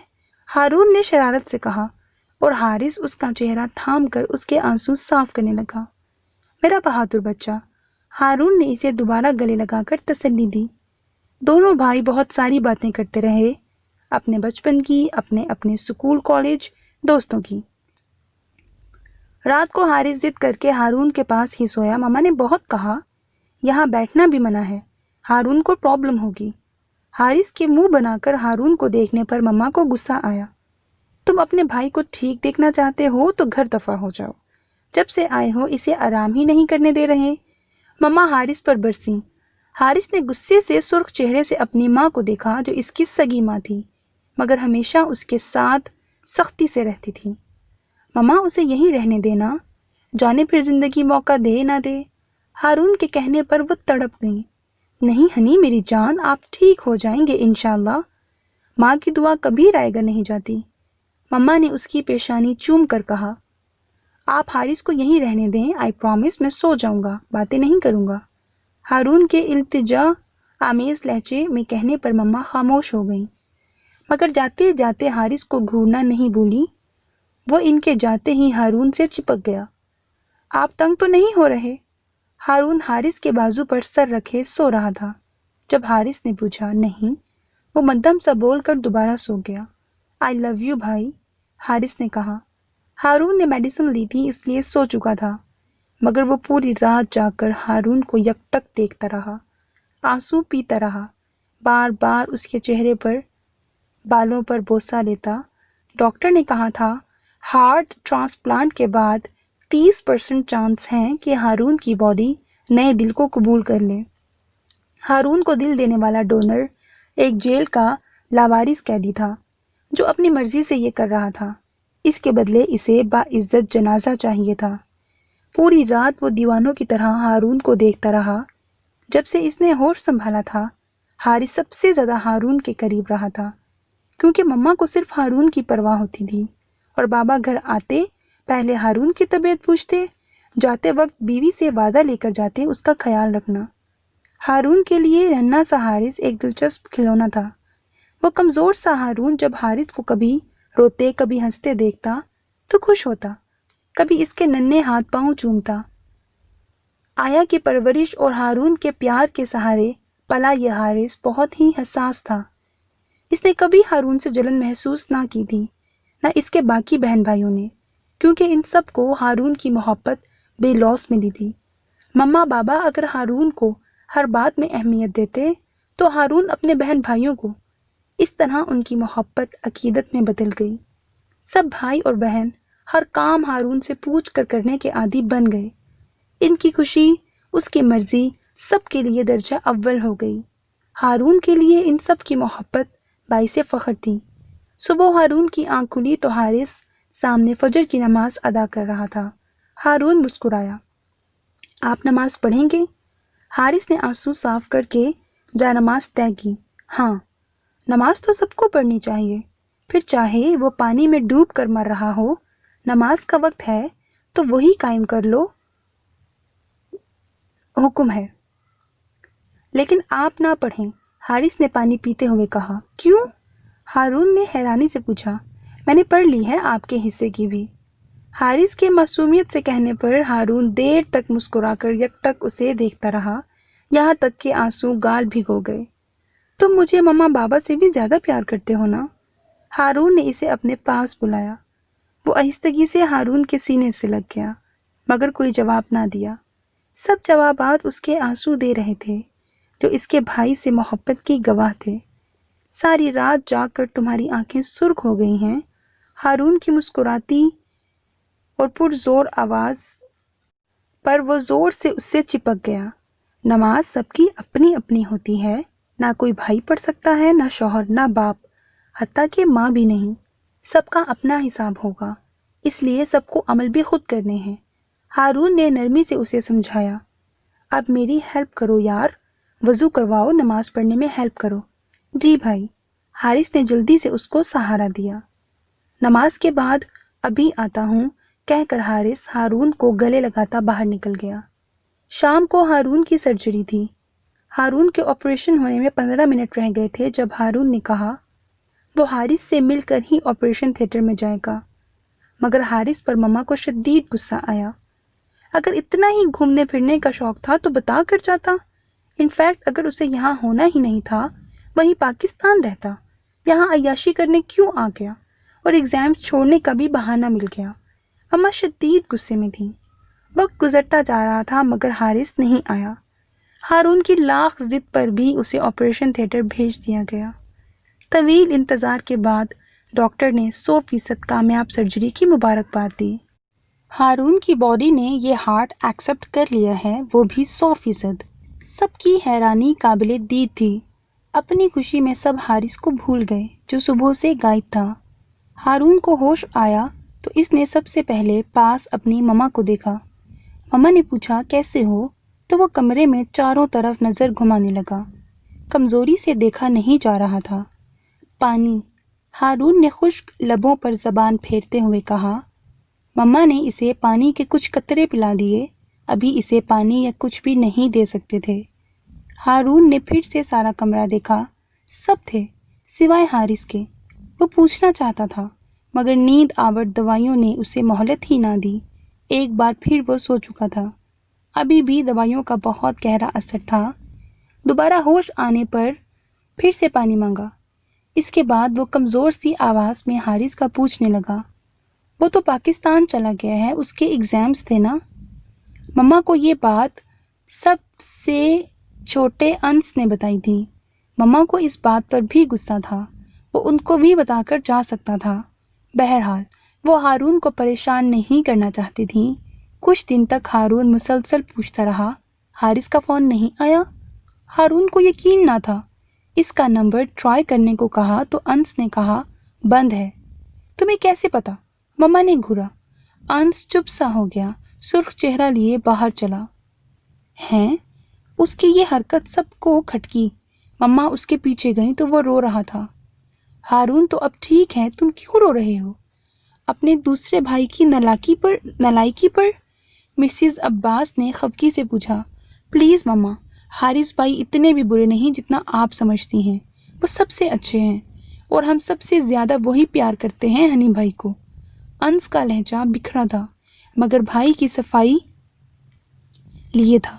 [SPEAKER 1] ہارون نے شرارت سے کہا، اور حارث اس کا چہرہ تھام کر اس کے آنسو صاف کرنے لگا۔ میرا بہادر بچہ، ہارون نے اسے دوبارہ گلے لگا کر تسلی دی۔ دونوں بھائی بہت ساری باتیں کرتے رہے، اپنے بچپن کی، اپنے سکول کالج دوستوں کی۔ رات کو حارث ضد کر کے ہارون کے پاس ہی سویا۔ ماما نے بہت کہا یہاں بیٹھنا بھی منع ہے، ہارون کو پرابلم ہوگی۔ حارث کے منہ بنا کر ہارون کو دیکھنے پر ماما کو غصہ آیا۔ تم اپنے بھائی کو ٹھیک دیکھنا چاہتے ہو تو گھر دفع ہو جاؤ، جب سے آئے ہو اسے آرام ہی نہیں کرنے دے رہے۔ ماما حارث پر برسیں۔ حارث نے غصے سے سرخ چہرے سے اپنی ماں کو دیکھا، جو اس کی سگی ماں تھی، مگر ہمیشہ اس کے ساتھ سختی سے رہتی تھی۔ ماما اسے یہیں رہنے دینا، جانے پھر زندگی موقع دے نہ دے۔ ہارون کے کہنے پر وہ تڑپ گئیں۔ نہیں ہنی میری جان، آپ ٹھیک ہو جائیں گے انشاءاللہ۔ ماں کی دعا کبھی رائے گا نہیں جاتی۔ ماما نے اس کی پیشانی چوم کر کہا، آپ حارث کو یہیں رہنے دیں، آئی پرومس میں سو جاؤں گا، باتیں نہیں کروں گا۔ ہارون کے التجا آمیز لہجے میں کہنے پر ماما خاموش ہو گئیں، مگر جاتے جاتے حارث کو گھورنا نہیں بھولی۔ وہ ان کے جاتے ہی ہارون سے چپک گیا۔ آپ تنگ تو نہیں ہو رہے؟ ہارون حارث کے بازو پر سر رکھے سو رہا تھا۔ جب حارث نے پوچھا نہیں، وہ مدھم سا بول کر دوبارہ سو گیا۔ آئی لو یو بھائی، حارث نے کہا۔ ہارون نے میڈیسن لی تھی اس لیے سو چکا تھا، مگر وہ پوری رات جاگ کر ہارون کو یکٹک دیکھتا رہا، آنسو پیتا رہا، بار بار اس کے چہرے پر بالوں پر بوسہ لیتا۔ ڈاکٹر نے کہا تھا ہارٹ ٹرانسپلانٹ کے بعد 30% چانس ہیں کہ ہارون کی باڈی نئے دل کو قبول کر لے۔ ہارون کو دل دینے والا ڈونر ایک جیل کا لاوارث قیدی تھا، جو اپنی مرضی سے یہ کر رہا تھا۔ اس کے بدلے اسے باعزت جنازہ چاہیے تھا۔ پوری رات وہ دیوانوں کی طرح ہارون کو دیکھتا رہا۔ جب سے اس نے ہوش سنبھالا تھا، حارث سب سے زیادہ ہارون کے قریب رہا تھا، کیونکہ مما کو صرف ہارون کی پرواہ ہوتی تھی، اور بابا گھر آتے پہلے ہارون کی طبیعت پوچھتے، جاتے وقت بیوی سے وعدہ لے کر جاتے اس کا خیال رکھنا۔ ہارون کے لیے ننھا سا حارث ایک دلچسپ کھلونا تھا۔ وہ کمزور سا ہارون جب حارث کو کبھی روتے کبھی ہنستے دیکھتا تو خوش ہوتا، کبھی اس کے ننھے ہاتھ پاؤں چومتا۔ آیا کی پرورش اور ہارون کے پیار کے سہارے پلا یہ حارث بہت ہی حساس تھا۔ اس نے کبھی ہارون سے جلن محسوس نہ کی تھی، نہ اس کے باقی بہن بھائیوں نے، کیونکہ ان سب کو ہارون کی محبت بے لوث ملی تھی۔ مما بابا اگر ہارون کو ہر بات میں اہمیت دیتے تو ہارون اپنے بہن بھائیوں کو، اس طرح ان کی محبت عقیدت میں بدل گئی۔ سب بھائی اور بہن ہر کام ہارون سے پوچھ کر کرنے کے عادی بن گئے۔ ان کی خوشی، اس کی مرضی سب کے لیے درجہ اول ہو گئی۔ ہارون کے لیے ان سب کی محبت باعث فخر تھی۔ صبح ہارون کی آنکھ کھلی تو حارث سامنے فجر کی نماز ادا کر رہا تھا۔ ہارون مسکرایا۔ آپ نماز پڑھیں گے؟ حارث نے آنسو صاف کر کے جا نماز طے کی۔ ہاں، نماز تو سب کو پڑھنی چاہیے، پھر چاہے وہ پانی میں ڈوب کر مر رہا ہو، نماز کا وقت ہے تو وہی قائم کر لو، حکم ہے۔ لیکن آپ نہ پڑھیں، حارث نے پانی پیتے ہوئے کہا۔ کیوں؟ ہارون نے حیرانی سے پوچھا۔ میں نے پڑھ لی ہے آپ کے حصے کی بھی۔ حارث کے معصومیت سے کہنے پر ہارون دیر تک مسکرا کر یکٹک اسے دیکھتا رہا، یہاں تک کہ آنسو گال بھگو گئے۔ تم مجھے مما بابا سے بھی زیادہ پیار کرتے ہو نا؟ ہارون نے اسے اپنے پاس بلایا۔ وہ آہستگی سے ہارون کے سینے سے لگ گیا، مگر کوئی جواب نہ دیا۔ سب جوابات اس کے آنسو دے رہے تھے، جو اس کے بھائی سے محبت کی گواہ تھے۔ ساری رات جاگ کر تمہاری آنکھیں سرخ ہو گئی ہیں، ہارون کی مسکراتی اور پرزور آواز پر وہ زور سے اس سے چپک گیا۔ نماز سب کی اپنی اپنی ہوتی ہے، نہ کوئی بھائی پڑھ سکتا ہے، نہ شوہر، نہ باپ، حتیٰ کہ ماں بھی نہیں۔ سب کا اپنا حساب ہوگا، اس لیے سب کو عمل بھی خود کرنے ہیں۔ ہارون نے نرمی سے اسے سمجھایا۔ اب میری ہیلپ کرو یار، وضو کرواؤ، نماز پڑھنے میں ہیلپ کرو۔ جی بھائی، حارث نے جلدی سے اس کو سہارا دیا۔ نماز کے بعد ابھی آتا ہوں کہہ کر حارث ہارون کو گلے لگاتا باہر نکل گیا۔ شام کو ہارون کی سرجری تھی۔ ہارون کے آپریشن ہونے میں 15 منٹ رہ گئے تھے جب ہارون نے کہا وہ حارث سے مل کر ہی آپریشن تھیٹر میں جائے گا، مگر حارث پر مما کو شدید غصہ آیا۔ اگر اتنا ہی گھومنے پھرنے کا شوق تھا تو بتا کر جاتا۔ انفیکٹ اگر اسے یہاں ہونا ہی نہیں تھا، وہیں پاکستان رہتا۔ یہاں عیاشی کرنے کیوں آ گیا؟ اور ایگزامز چھوڑنے کا بھی بہانہ مل گیا۔ مما شدید غصے میں تھیں۔ وقت گزرتا جا رہا تھا مگر حارث نہیں آیا۔ ہارون کی لاکھ ضد پر بھی اسے آپریشن تھیٹر بھیج دیا گیا۔ طویل انتظار کے بعد ڈاکٹر نے 100% کامیاب سرجری کی مبارکباد دی۔ ہارون کی باڈی نے یہ ہارٹ ایکسیپٹ کر لیا ہے، وہ بھی 100%۔ سب کی حیرانی قابل دید تھی۔ اپنی خوشی میں سب حارث کو بھول گئے جو صبح سے غائب تھا۔ ہارون کو ہوش آیا تو اس نے سب سے پہلے پاس اپنی مما کو دیکھا۔ مما نے پوچھا کیسے ہو تو وہ کمرے میں چاروں طرف نظر گھمانے لگا۔ کمزوری سے دیکھا نہیں جا رہا تھا۔ پانی، ہارون نے خشک لبوں پر زبان پھیرتے ہوئے کہا۔ مما نے اسے پانی کے کچھ قطرے پلا دیے، ابھی اسے پانی یا کچھ بھی نہیں دے سکتے تھے۔ ہارون نے پھر سے سارا کمرہ دیکھا، سب تھے سوائے حارث کے۔ وہ پوچھنا چاہتا تھا مگر نیند آور دوائیوں نے اسے مہلت ہی نہ دی۔ ایک بار پھر وہ سو چکا تھا۔ ابھی بھی دوائیوں کا بہت گہرا اثر تھا۔ دوبارہ ہوش آنے پر پھر سے پانی مانگا۔ اس کے بعد وہ کمزور سی آواز میں حارث کا پوچھنے لگا، وہ تو پاکستان چلا گیا ہے، اس کے ایگزامز تھے نا؟ مما کو یہ بات سب سے چھوٹے انس نے بتائی تھی۔ مما کو اس بات پر بھی غصہ تھا، وہ ان کو بھی بتا کر جا سکتا تھا۔ بہرحال وہ ہارون کو پریشان نہیں کرنا چاہتی تھیں۔ کچھ دن تک ہارون مسلسل پوچھتا رہا، حارث کا فون نہیں آیا؟ ہارون کو یقین نہ تھا۔ اس کا نمبر ٹرائی کرنے کو کہا تو انس نے کہا بند ہے۔ تمہیں کیسے پتا؟ مما نے گھورا۔ انس چپ سا ہو گیا، سرخ چہرہ لیے باہر چلا۔ ہیں؟ اس کی یہ حرکت سب کو کھٹکی۔ مما اس کے پیچھے گئیں تو وہ رو رہا تھا۔ ہارون تو اب ٹھیک ہے، تم کیوں رو رہے ہو؟ اپنے دوسرے بھائی کی نالائکی پر؟ مسز عباس نے خفگی سے پوچھا۔ پلیز مما، حارث بھائی اتنے بھی برے نہیں جتنا آپ سمجھتی ہیں، وہ سب سے اچھے ہیں اور ہم سب سے زیادہ وہی پیار کرتے ہیں ہنی بھائی کو۔ انس کا لہجہ بکھرا تھا مگر بھائی کی صفائی لیے تھا۔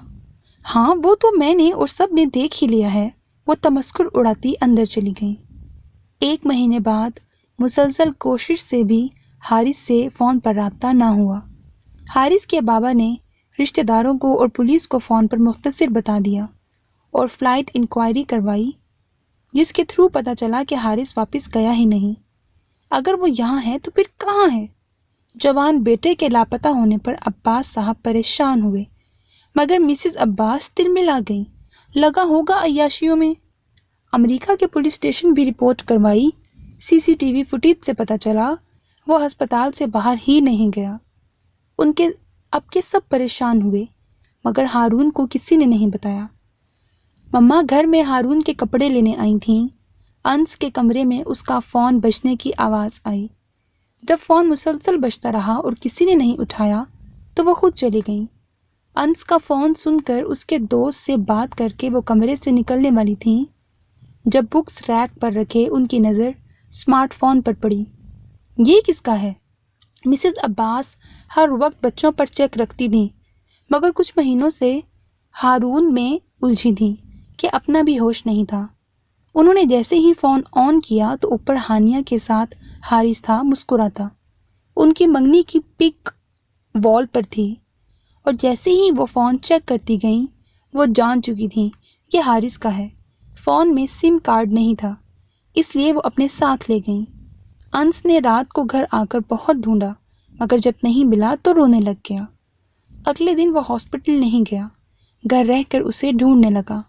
[SPEAKER 1] ہاں وہ تو میں نے اور سب نے دیکھ ہی لیا ہے، وہ تمسخر اڑاتی اندر چلی گئیں۔ 1 مہینے بعد مسلسل کوشش سے بھی حارث سے فون پر رابطہ نہ ہوا۔ حارث کے بابا نے رشتہ داروں کو اور پولیس کو فون پر مختصر بتا دیا اور فلائٹ انکوائری کروائی، جس کے تھرو پتہ چلا کہ حارث واپس گیا ہی نہیں۔ اگر وہ یہاں ہے تو پھر کہاں ہے؟ جوان بیٹے کے لاپتہ ہونے پر عباس صاحب پریشان ہوئے، مگر مسز عباس تلملا گئیں، لگا ہوگا عیاشیوں میں۔ امریکہ کے پولیس اسٹیشن بھی رپورٹ کروائی، CCTV فوٹیج سے پتہ چلا وہ ہسپتال سے باہر ہی نہیں گیا۔ ان کے اب کے سب پریشان ہوئے، مگر ہارون کو کسی نے نہیں بتایا۔ مما گھر میں ہارون کے کپڑے لینے آئی تھیں۔ انس کے کمرے میں اس کا فون بجنے کی آواز آئی۔ جب فون مسلسل بجتا رہا اور کسی نے نہیں اٹھایا تو وہ خود چلی گئیں۔ انس کا فون سن کر اس کے دوست سے بات کر کے وہ کمرے سے نکلنے والی تھیں، جب بکس ریک پر رکھے ان کی نظر اسمارٹ فون پر پڑی۔ یہ کس کا ہے؟ مسز عباس ہر وقت بچوں پر چیک رکھتی تھیں، مگر کچھ مہینوں سے ہارون میں الجھی تھیں کہ اپنا بھی ہوش نہیں تھا۔ انہوں نے جیسے ہی فون آن کیا تو اوپر ہانیہ کے ساتھ حارث تھا، مسکراتا۔ ان کی منگنی کی پک وال پر تھی، اور جیسے ہی وہ فون چیک کرتی گئیں وہ جان چکی تھیں یہ حارث کا ہے۔ فون میں سم کارڈ نہیں تھا، اس لیے وہ اپنے ساتھ لے گئیں۔ انس نے رات کو گھر آ کر بہت ڈھونڈا، مگر جب نہیں ملا تو رونے لگ گیا۔ اگلے دن وہ ہاسپٹل نہیں گیا، گھر رہ کر اسے ڈھونڈنے لگا۔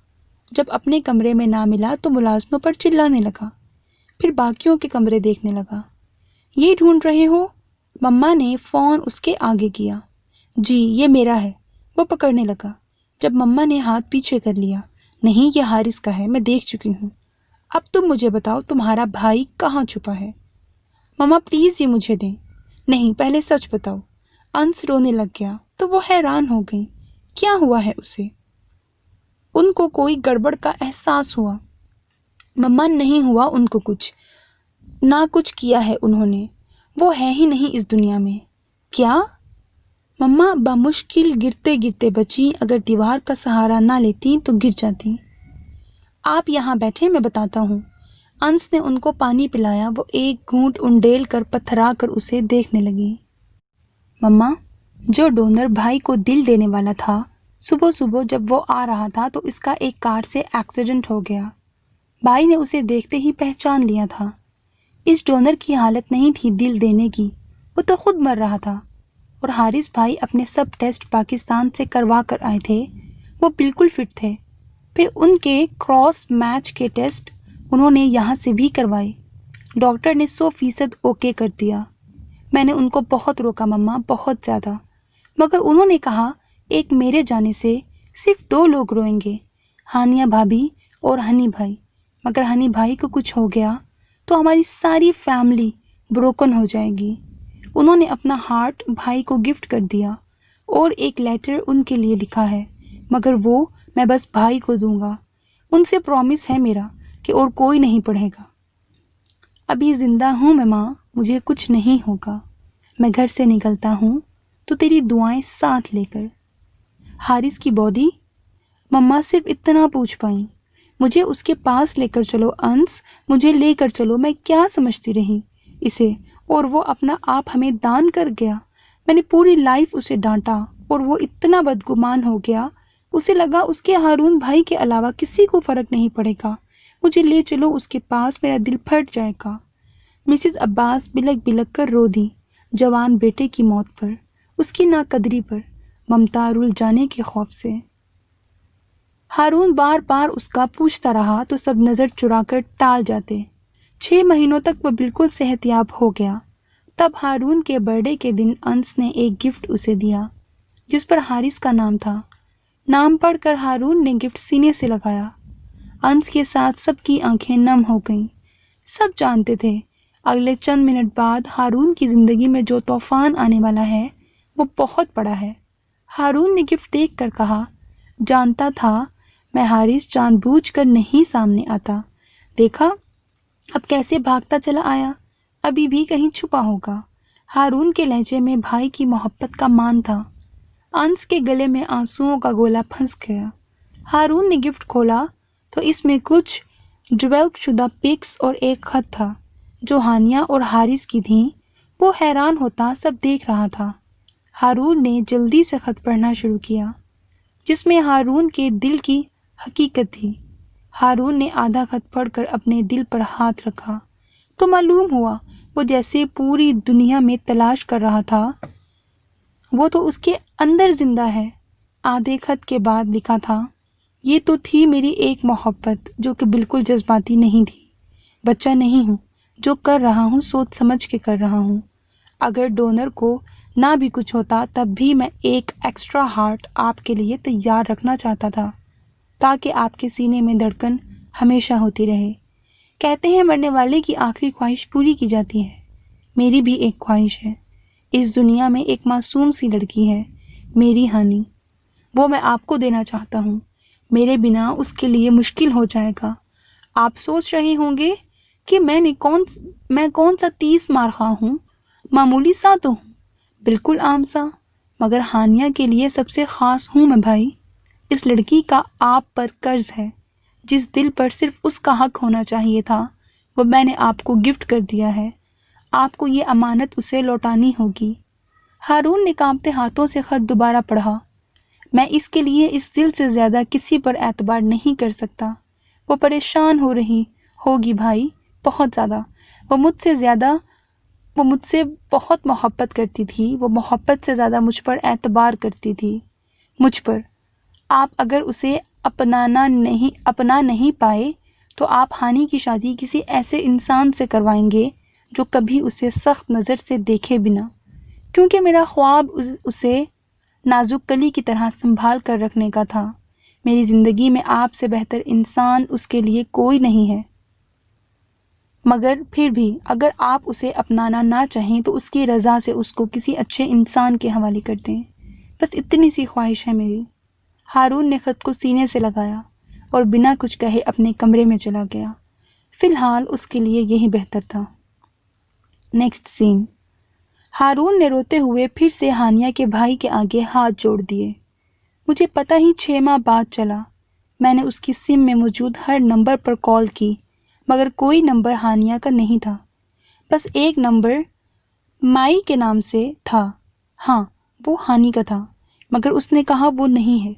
[SPEAKER 1] جب اپنے کمرے میں نہ ملا تو ملازموں پر چلانے لگا، پھر باقیوں کے کمرے دیکھنے لگا۔ یہ ڈھونڈ رہے ہو؟ مما نے فون اس کے آگے کیا۔ جی یہ میرا ہے، وہ پکڑنے لگا۔ جب مما نے ہاتھ پیچھے کر لیا، نہیں یہ حارث کا ہے، میں دیکھ چکی ہوں۔ اب تم مجھے بتاؤ تمہارا بھائی کہاں چھپا ہے؟ مما پلیز یہ مجھے دیں۔ نہیں پہلے سچ بتاؤ۔ انس رونے لگ گیا تو وہ حیران ہو گئی، کیا ہوا ہے اسے؟ ان کو کوئی گڑبڑ کا احساس ہوا۔ مما نہیں ہوا ان کو کچھ، نہ کچھ کیا ہے انہوں نے، وہ ہے ہی نہیں اس دنیا میں۔ کیا؟ مما بمشکل گرتے گرتے بچی، اگر دیوار کا سہارا نہ لیتی تو گر جاتی۔ آپ یہاں بیٹھے، میں بتاتا ہوں۔ انس نے ان کو پانی پلایا، وہ ایک گھونٹ انڈیل کر پتھرا کر اسے دیکھنے لگی۔ مما، جو ڈونر بھائی کو دل دینے والا تھا، صبح صبح جب وہ آ رہا تھا تو اس کا ایک کار سے ایکسیڈنٹ ہو گیا۔ بھائی نے اسے دیکھتے ہی پہچان لیا تھا۔ اس ڈونر کی حالت نہیں تھی دل دینے کی، وہ تو خود مر رہا تھا۔ اور حارث بھائی اپنے سب ٹیسٹ پاکستان سے کروا کر آئے تھے، وہ بالکل فٹ تھے۔ پھر ان کے کراس میچ کے ٹیسٹ انہوں نے یہاں سے بھی کروائے، ڈاکٹر نے 100% اوکے کر دیا۔ میں نے ان کو بہت روکا مما، بہت زیادہ، مگر انہوں نے کہا ایک میرے جانے سے صرف 2 لوگ روئیں گے، ہانیہ بھابھی اور ہنی بھائی، مگر ہنی بھائی کو کچھ ہو گیا تو ہماری ساری فیملی بروکن ہو جائے گی۔ انہوں نے اپنا ہارٹ بھائی کو گفٹ کر دیا اور ایک لیٹر ان کے لیے لکھا ہے، مگر وہ میں بس بھائی کو دوں گا، ان سے پرومس ہے میرا کہ اور کوئی نہیں پڑھے گا۔ ابھی زندہ ہوں میں ماں، مجھے کچھ نہیں ہوگا، میں گھر سے نکلتا ہوں تو تیری دعائیں ساتھ لے کر۔ حارث کی باڈی؟ مما صرف اتنا پوچھ پائیں، مجھے اس کے پاس لے کر چلو انس، مجھے لے کر چلو، میں کیا سمجھتی رہی اسے، اور وہ اپنا آپ ہمیں دان کر گیا۔ میں نے پوری لائف اسے ڈانٹا اور وہ اتنا بدگمان ہو گیا، اسے لگا اس کے ہارون بھائی کے علاوہ کسی کو فرق نہیں پڑے گا۔ مجھے لے چلو اس کے پاس، میرا دل پھٹ جائے گا۔ مسز عباس بلک بلک کر رو دی، جوان بیٹے کی موت پر، اس کی ناقدری پر، ممتا رول جانے کے خوف سے۔ ہارون بار بار اس کا پوچھتا رہا تو سب نظر چرا کر ٹال جاتے۔ 6 مہینوں تک وہ بالکل صحت یاب ہو گیا۔ تب ہارون کے برتھڈے کے دن انس نے ایک گفٹ اسے دیا، جس پر حارث کا نام تھا۔ نام پڑھ کر ہارون نے گفٹ سینے سے لگایا۔ انس کے ساتھ سب کی آنکھیں نم ہو گئیں۔ سب جانتے تھے اگلے چند منٹ بعد ہارون کی زندگی میں جو طوفان آنے والا ہے وہ بہت بڑا ہے۔ ہارون نے گفٹ دیکھ کر کہا، جانتا تھا میں حارث جان بوجھ کر نہیں سامنے آتا، دیکھا اب کیسے بھاگتا چلا آیا، ابھی بھی کہیں چھپا ہوگا۔ ہارون کے لہجے میں بھائی کی محبت کا مان تھا۔ انس کے گلے میں آنسوؤں کا گولا پھنس گیا۔ ہارون نے گفٹ کھولا تو اس میں کچھ ڈیولپ شدہ پکس اور ایک خط تھا جو ہانیہ اور حارث کی تھیں۔ وہ حیران ہوتا سب دیکھ رہا تھا۔ ہارون نے جلدی سے خط پڑھنا شروع کیا جس میں ہارون کے دل کی حقیقت تھی۔ ہارون نے آدھا خط پڑھ کر اپنے دل پر ہاتھ رکھا تو معلوم ہوا وہ جیسے پوری دنیا میں تلاش کر رہا تھا وہ تو اس کے اندر زندہ ہے۔ آدھے خط کے بعد لکھا تھا، یہ تو تھی میری ایک محبت جو کہ بالکل جذباتی نہیں تھی۔ بچہ نہیں ہوں، جو کر رہا ہوں سوچ سمجھ کے کر رہا ہوں۔ اگر ڈونر کو نہ بھی کچھ ہوتا تب بھی میں ایک ایکسٹرا ہارٹ آپ کے لیے تیار رکھنا چاہتا تھا تاکہ آپ کے سینے میں دھڑکن ہمیشہ ہوتی رہے۔ کہتے ہیں مرنے والے کی آخری خواہش پوری کی جاتی ہے۔ میری بھی ایک خواہش ہے۔ اس دنیا میں ایک معصوم سی لڑکی ہے، میری ہانی۔ وہ میں آپ کو دینا چاہتا ہوں۔ میرے بنا اس کے لیے مشکل ہو جائے گا۔ آپ سوچ رہے ہوں گے کہ میں کون سا 30 مار خواہ ہوں، معمولی سا تو ہوں، بالکل عام سا، مگر ہانیہ کے لیے سب سے خاص ہوں میں بھائی۔ اس لڑکی کا آپ پر قرض ہے۔ جس دل پر صرف اس کا حق ہونا چاہیے تھا وہ میں نے آپ کو گفٹ کر دیا ہے۔ آپ کو یہ امانت اسے لوٹانی ہوگی۔ ہارون نے کانپتے ہاتھوں سے خط دوبارہ پڑھا۔ میں اس کے لیے اس دل سے زیادہ کسی پر اعتبار نہیں کر سکتا۔ وہ پریشان ہو رہی ہوگی بھائی، بہت زیادہ۔ وہ مجھ سے بہت محبت کرتی تھی۔ وہ محبت سے زیادہ مجھ پر اعتبار کرتی تھی، مجھ پر۔ آپ اگر اسے اپنا نہیں پائے تو آپ ہانی کی شادی کسی ایسے انسان سے کروائیں گے جو کبھی اسے سخت نظر سے دیکھے بنا، کیونکہ میرا خواب اسے نازک کلی کی طرح سنبھال کر رکھنے کا تھا۔ میری زندگی میں آپ سے بہتر انسان اس کے لیے کوئی نہیں ہے، مگر پھر بھی اگر آپ اسے اپنانا نہ چاہیں تو اس کی رضا سے اس کو کسی اچھے انسان کے حوالے کر دیں۔ بس اتنی سی خواہش ہے میری۔ ہارون نے خط کو سینے سے لگایا اور بنا کچھ کہے اپنے کمرے میں چلا گیا۔ فی الحال اس کے لیے یہی بہتر تھا۔ نیکسٹ سین۔ ہارون نے روتے ہوئے پھر سے ہانیہ کے بھائی کے آگے ہاتھ جوڑ دیے۔ مجھے پتہ ہی 6 ماہ بعد چلا۔ میں نے اس کی سم میں موجود ہر نمبر پر کال کی مگر کوئی نمبر ہانیہ کا نہیں تھا۔ بس ایک نمبر مائی کے نام سے تھا۔ ہاں وہ ہانی کا تھا مگر اس نے کہا وہ نہیں ہے۔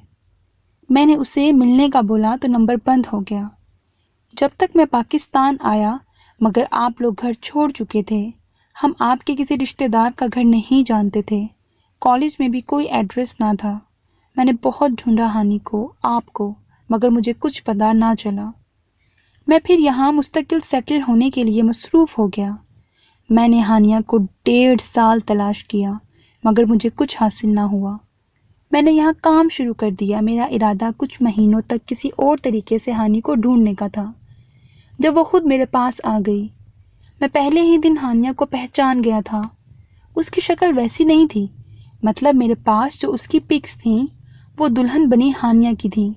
[SPEAKER 1] میں نے اسے ملنے کا بولا تو نمبر بند ہو گیا۔ جب تک میں پاکستان آیا مگر آپ لوگ گھر چھوڑ چکے تھے۔ ہم آپ کے کسی رشتہ دار کا گھر نہیں جانتے تھے۔ کالج میں بھی کوئی ایڈریس نہ تھا۔ میں نے بہت ڈھونڈا ہانی کو، آپ کو، مگر مجھے کچھ پتہ نہ چلا۔ میں پھر یہاں مستقل سیٹل ہونے کے لیے مصروف ہو گیا۔ میں نے ہانیہ کو 1.5 سال تلاش کیا مگر مجھے کچھ حاصل نہ ہوا۔ میں نے یہاں کام شروع کر دیا۔ میرا ارادہ کچھ مہینوں تک کسی اور طریقے سے ہانی کو ڈھونڈنے کا تھا۔ جب وہ خود میرے پاس آ گئی میں پہلے ہی دن ہانیہ کو پہچان گیا تھا۔ اس کی شکل ویسی نہیں تھی، مطلب میرے پاس جو اس کی پکس تھیں وہ دلہن بنی ہانیہ کی تھیں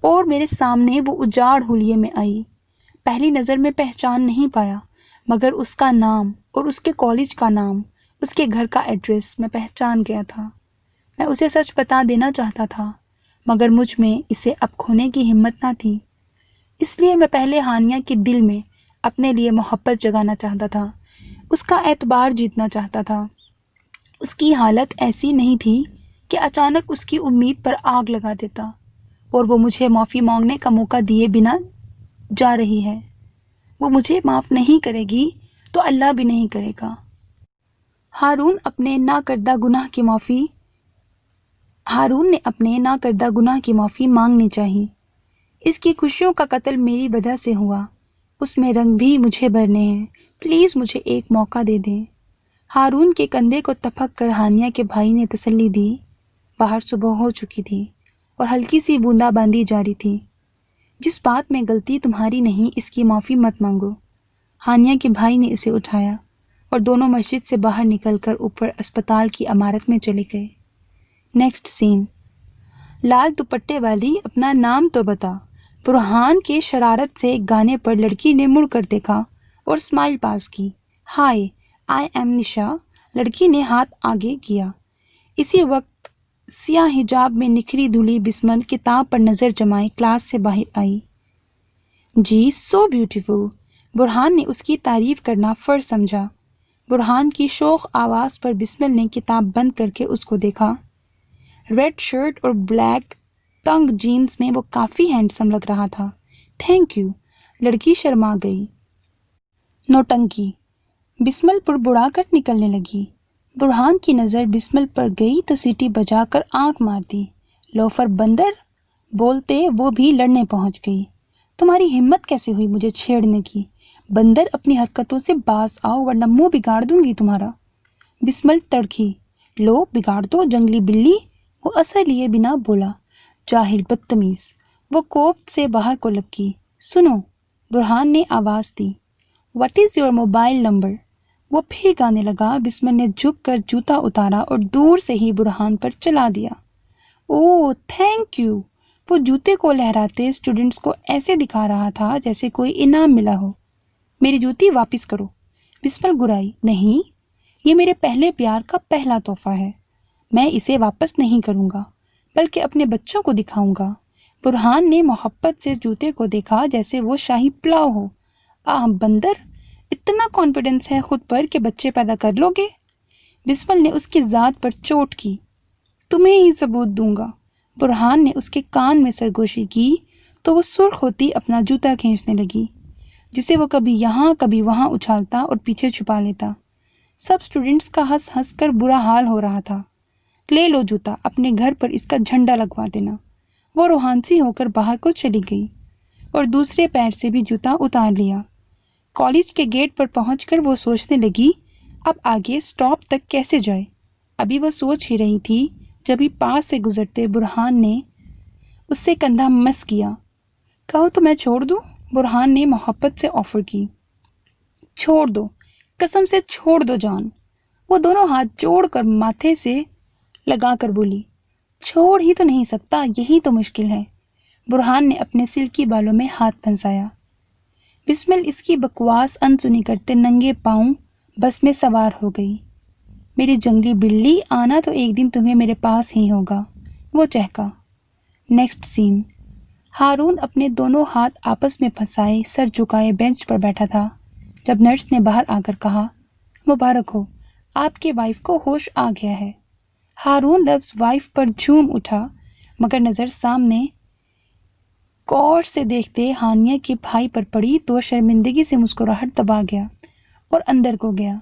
[SPEAKER 1] اور میرے سامنے وہ اجاڑ حلیے میں آئی۔ پہلی نظر میں پہچان نہیں پایا مگر اس کا نام اور اس کے کالج کا نام، اس کے گھر کا ایڈریس میں پہچان گیا تھا۔ میں اسے سچ بتا دینا چاہتا تھا مگر مجھ میں اسے اب کھونے کی ہمت نہ تھی، اس لیے میں پہلے ہانیہ کے دل میں اپنے لیے محبت جگانا چاہتا تھا، اس کا اعتبار جیتنا چاہتا تھا۔ اس کی حالت ایسی نہیں تھی کہ اچانک اس کی امید پر آگ لگا دیتا اور وہ مجھے معافی مانگنے کا موقع دیے بنا جا رہی ہے۔ وہ مجھے معاف نہیں کرے گی تو اللہ بھی نہیں کرے گا۔ ہارون نے اپنے نہ کردہ گناہ کی معافی مانگنی چاہی۔ اس کی خوشیوں کا قتل میری وجہ سے ہوا، اس میں رنگ بھی مجھے بھرنے ہیں، پلیز مجھے ایک موقع دے دیں۔ ہارون کے کندھے کو تپک کر ہانیہ کے بھائی نے تسلی دی۔ باہر صبح ہو چکی تھی اور ہلکی سی بوندا باندی جاری تھی۔ جس بات میں غلطی تمہاری نہیں اس کی معافی مت مانگو۔ ہانیہ کے بھائی نے اسے اٹھایا اور دونوں مسجد سے باہر نکل کر اوپر اسپتال کی عمارت میں چلے گئے۔ نیکسٹ سین۔ لال دوپٹے والی، اپنا نام تو بتا۔ برہان کے شرارت سے گانے پر لڑکی نے مڑ کر دیکھا اور اسمائل پاس کی۔ ہائے، آئی ایم نشا۔ لڑکی نے ہاتھ آگے کیا۔ اسی وقت سیاہ حجاب میں نکھری دھلی بسمل کتاب پر نظر جمائے کلاس سے باہر آئی۔ جی سو بیوٹیفل، برہان نے اس کی تعریف کرنا فرض سمجھا۔ برہان کی شوخ آواز پر بسمل نے کتاب بند کر کے اس کو دیکھا۔ ریڈ شرٹ اور بلیک تنگ جینز میں وہ کافی ہینڈسم لگ رہا تھا۔ تھینک یو، لڑکی شرما گئی۔ نوٹنکی، بسمل پر بڑا کر نکلنے لگی۔ برہان کی نظر بسمل پر گئی تو سیٹی بجا کر آنکھ مار دی۔ لوفر بندر، بولتے وہ بھی لڑنے پہنچ گئی۔ تمہاری ہمت کیسے ہوئی مجھے چھیڑنے کی؟ بندر، اپنی حرکتوں سے باز آؤ ورنہ منہ بگاڑ دوں گی تمہارا۔ بسمل تڑکی۔ لو بگاڑ دو جنگلی بلی، وہ اثر لیے بنا بولا۔ جاہل بدتمیز، وہ کوفت سے باہر کو لپکی۔ سنو، برہان نے آواز دی۔ What is your mobile number? وہ پھر گانے لگا۔ بسمل نے جھک کر جوتا اتارا اور دور سے ہی برہان پر چلا دیا۔ اوہ تھینک یو، وہ جوتے کو لہراتے اسٹوڈنٹس کو ایسے دکھا رہا تھا جیسے کوئی انعام ملا ہو۔ میری جوتی واپس کرو، بسمل گرائی۔ نہیں، یہ میرے پہلے پیار کا پہلا تحفہ ہے، میں اسے واپس نہیں کروں گا، بلکہ اپنے بچوں کو دکھاؤں گا۔ برہان نے محبت سے جوتے کو دیکھا جیسے وہ شاہی پلاؤ ہو۔ آہ بندر، اتنا کانفیڈنس ہے خود پر کہ بچے پیدا کر لو گے؟ بسمل نے اس کی ذات پر چوٹ کی۔ تمہیں ہی ثبوت دوں گا۔ برہان نے اس کے کان میں سرگوشی کی تو وہ سرخ ہوتی اپنا جوتا کھینچنے لگی، جسے وہ کبھی یہاں کبھی وہاں اچھالتا اور پیچھے چھپا لیتا۔ سب اسٹوڈنٹس کا ہنس ہنس کر برا حال ہو رہا تھا۔ لے لو جوتا، اپنے گھر پر اس کا جھنڈا لگوا دینا۔ وہ روحانسی ہو کر باہر کو چلی گئی اور دوسرے پیر سے بھی جوتا اتار لیا۔ کالج کے گیٹ پر پہنچ کر وہ سوچنے لگی اب آگے اسٹاپ تک کیسے جائے۔ ابھی وہ سوچ ہی رہی تھی جبھی پاس سے گزرتے برہان نے اس سے کندھا مس کیا۔ کہو تو میں چھوڑ دوں؟ برہان نے محبت سے آفر کی۔ چھوڑ دو، قسم سے چھوڑ دو جان، وہ دونوں ہاتھ جوڑ کر ماتھے سے لگا کر بولی۔ چھوڑ ہی تو نہیں سکتا، یہی تو مشکل ہے۔ برہان نے اپنے سلکی بالوں میں ہاتھ پھنسایا۔ بسمل اس کی بکواس انسنی کرتے ننگے پاؤں بس میں سوار ہو گئی۔ میری جنگلی بلی، آنا تو ایک دن تمہیں میرے پاس ہی ہوگا، وہ چہکا۔ نیکسٹ سین، ہارون اپنے دونوں ہاتھ آپس میں پھنسائے سر جھکائے بینچ پر بیٹھا تھا جب نرس نے باہر آ کر کہا، مبارک ہو، آپ کے وائف کو ہوش آ گیا ہے۔ ہارون لفظ وائف پر جھوم اٹھا مگر نظر سامنے غور سے دیکھتے ہانیہ کے بھائی پر پڑی تو شرمندگی سے مسکراہٹ دبا گیا اور اندر کو گیا۔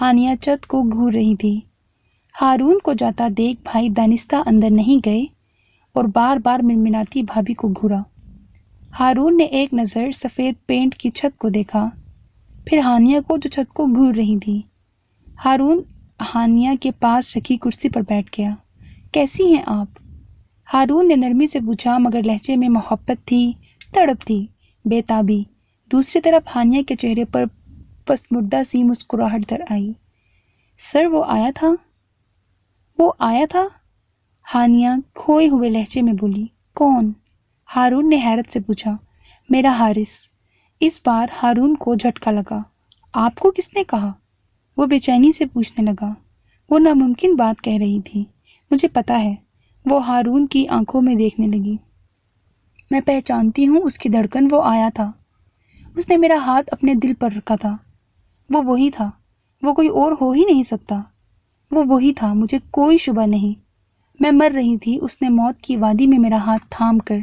[SPEAKER 1] ہانیہ چھت کو گھور رہی تھی۔ ہارون کو جاتا دیکھ بھائی دانستہ اندر نہیں گئے اور بار بار منمناتی بھابھی کو گھورا۔ ہارون نے ایک نظر سفید پینٹ کی چھت کو دیکھا، پھر ہانیہ کو جو چھت کو گھور رہی تھی۔ ہارون ہانیہ کے پاس رکھی کرسی پر بیٹھ گیا۔ کیسی ہیں آپ؟ ہارون نے نرمی سے پوچھا مگر لہجے میں محبت تھی، تڑپ تھی، بے تابی۔ دوسری طرف ہانیہ کے چہرے پر پسمردہ سی مسکراہٹ در آئی۔ سر وہ آیا تھا؟ ہانیہ کھوئے ہوئے لہجے میں بولی۔ کون؟ ہارون نے حیرت سے پوچھا۔ میرا حارث۔ اس بار ہارون کو جھٹکا لگا۔ آپ کو کس نے کہا؟ وہ بے چینی سے پوچھنے لگا۔ وہ ناممکن بات کہہ رہی تھی، مجھے پتا ہے۔ وہ ہارون کی آنکھوں میں دیکھنے لگی۔ میں پہچانتی ہوں اس کی دھڑکن، وہ آیا تھا۔ اس نے میرا ہاتھ اپنے دل پر رکھا تھا۔ وہ وہی تھا، وہ کوئی اور ہو ہی نہیں سکتا۔ وہ وہی تھا، مجھے کوئی شبہ نہیں۔ میں مر رہی تھی، اس نے موت کی وادی میں میرا ہاتھ تھام کر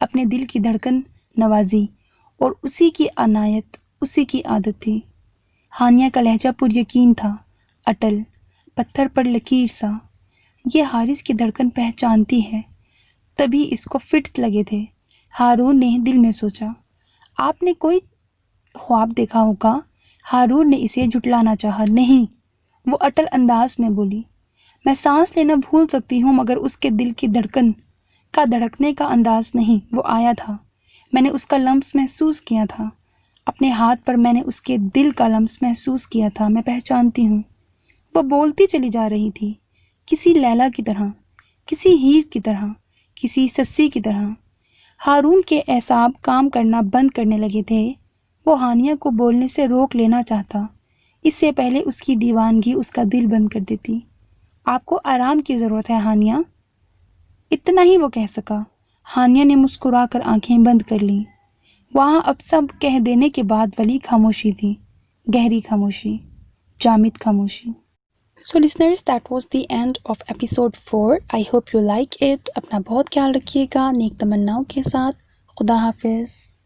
[SPEAKER 1] اپنے دل کی دھڑکن نوازی اور اسی کی عنایت، اسی کی عادت تھی۔ ہانیہ کا لہجہ پر یقین تھا، اٹل، پتھر پر لکیر سا۔ یہ حارث کی دھڑکن پہچانتی ہے، تبھی اس کو فٹس لگے تھے۔ ہارون نے دل میں سوچا، آپ نے کوئی خواب دیکھا ہوگا؟ ہارون نے اسے جھٹلانا چاہا۔ نہیں، وہ اٹل انداز میں بولی۔ میں سانس لینا بھول سکتی ہوں مگر اس کے دل کی دھڑکن کا دھڑکنے کا انداز نہیں۔ وہ آیا تھا، میں نے اس کا لمس محسوس کیا تھا، اپنے ہاتھ پر میں نے اس کے دل کا لمس محسوس کیا تھا۔ میں پہچانتی ہوں۔ وہ بولتی چلی جا رہی تھی، کسی لیلا کی طرح، کسی ہیر کی طرح، کسی سسی کی طرح۔ ہارون کے اعصاب کام کرنا بند کرنے لگے تھے۔ وہ ہانیہ کو بولنے سے روک لینا چاہتا، اس سے پہلے اس کی دیوانگی اس کا دل بند کر دیتی۔ آپ کو آرام کی ضرورت ہے ہانیہ، اتنا ہی وہ کہہ سکا۔ ہانیہ نے مسکرا کر آنکھیں بند کر لیں۔ وہاں اب سب کہہ دینے کے بعد ولی خاموشی تھی، گہری خاموشی، جامد خاموشی۔ So listeners, that was the end of episode 4. I hope you like it. اپنا بہت خیال رکھیے گا نیک تمناؤں کے ساتھ۔ خدا حافظ۔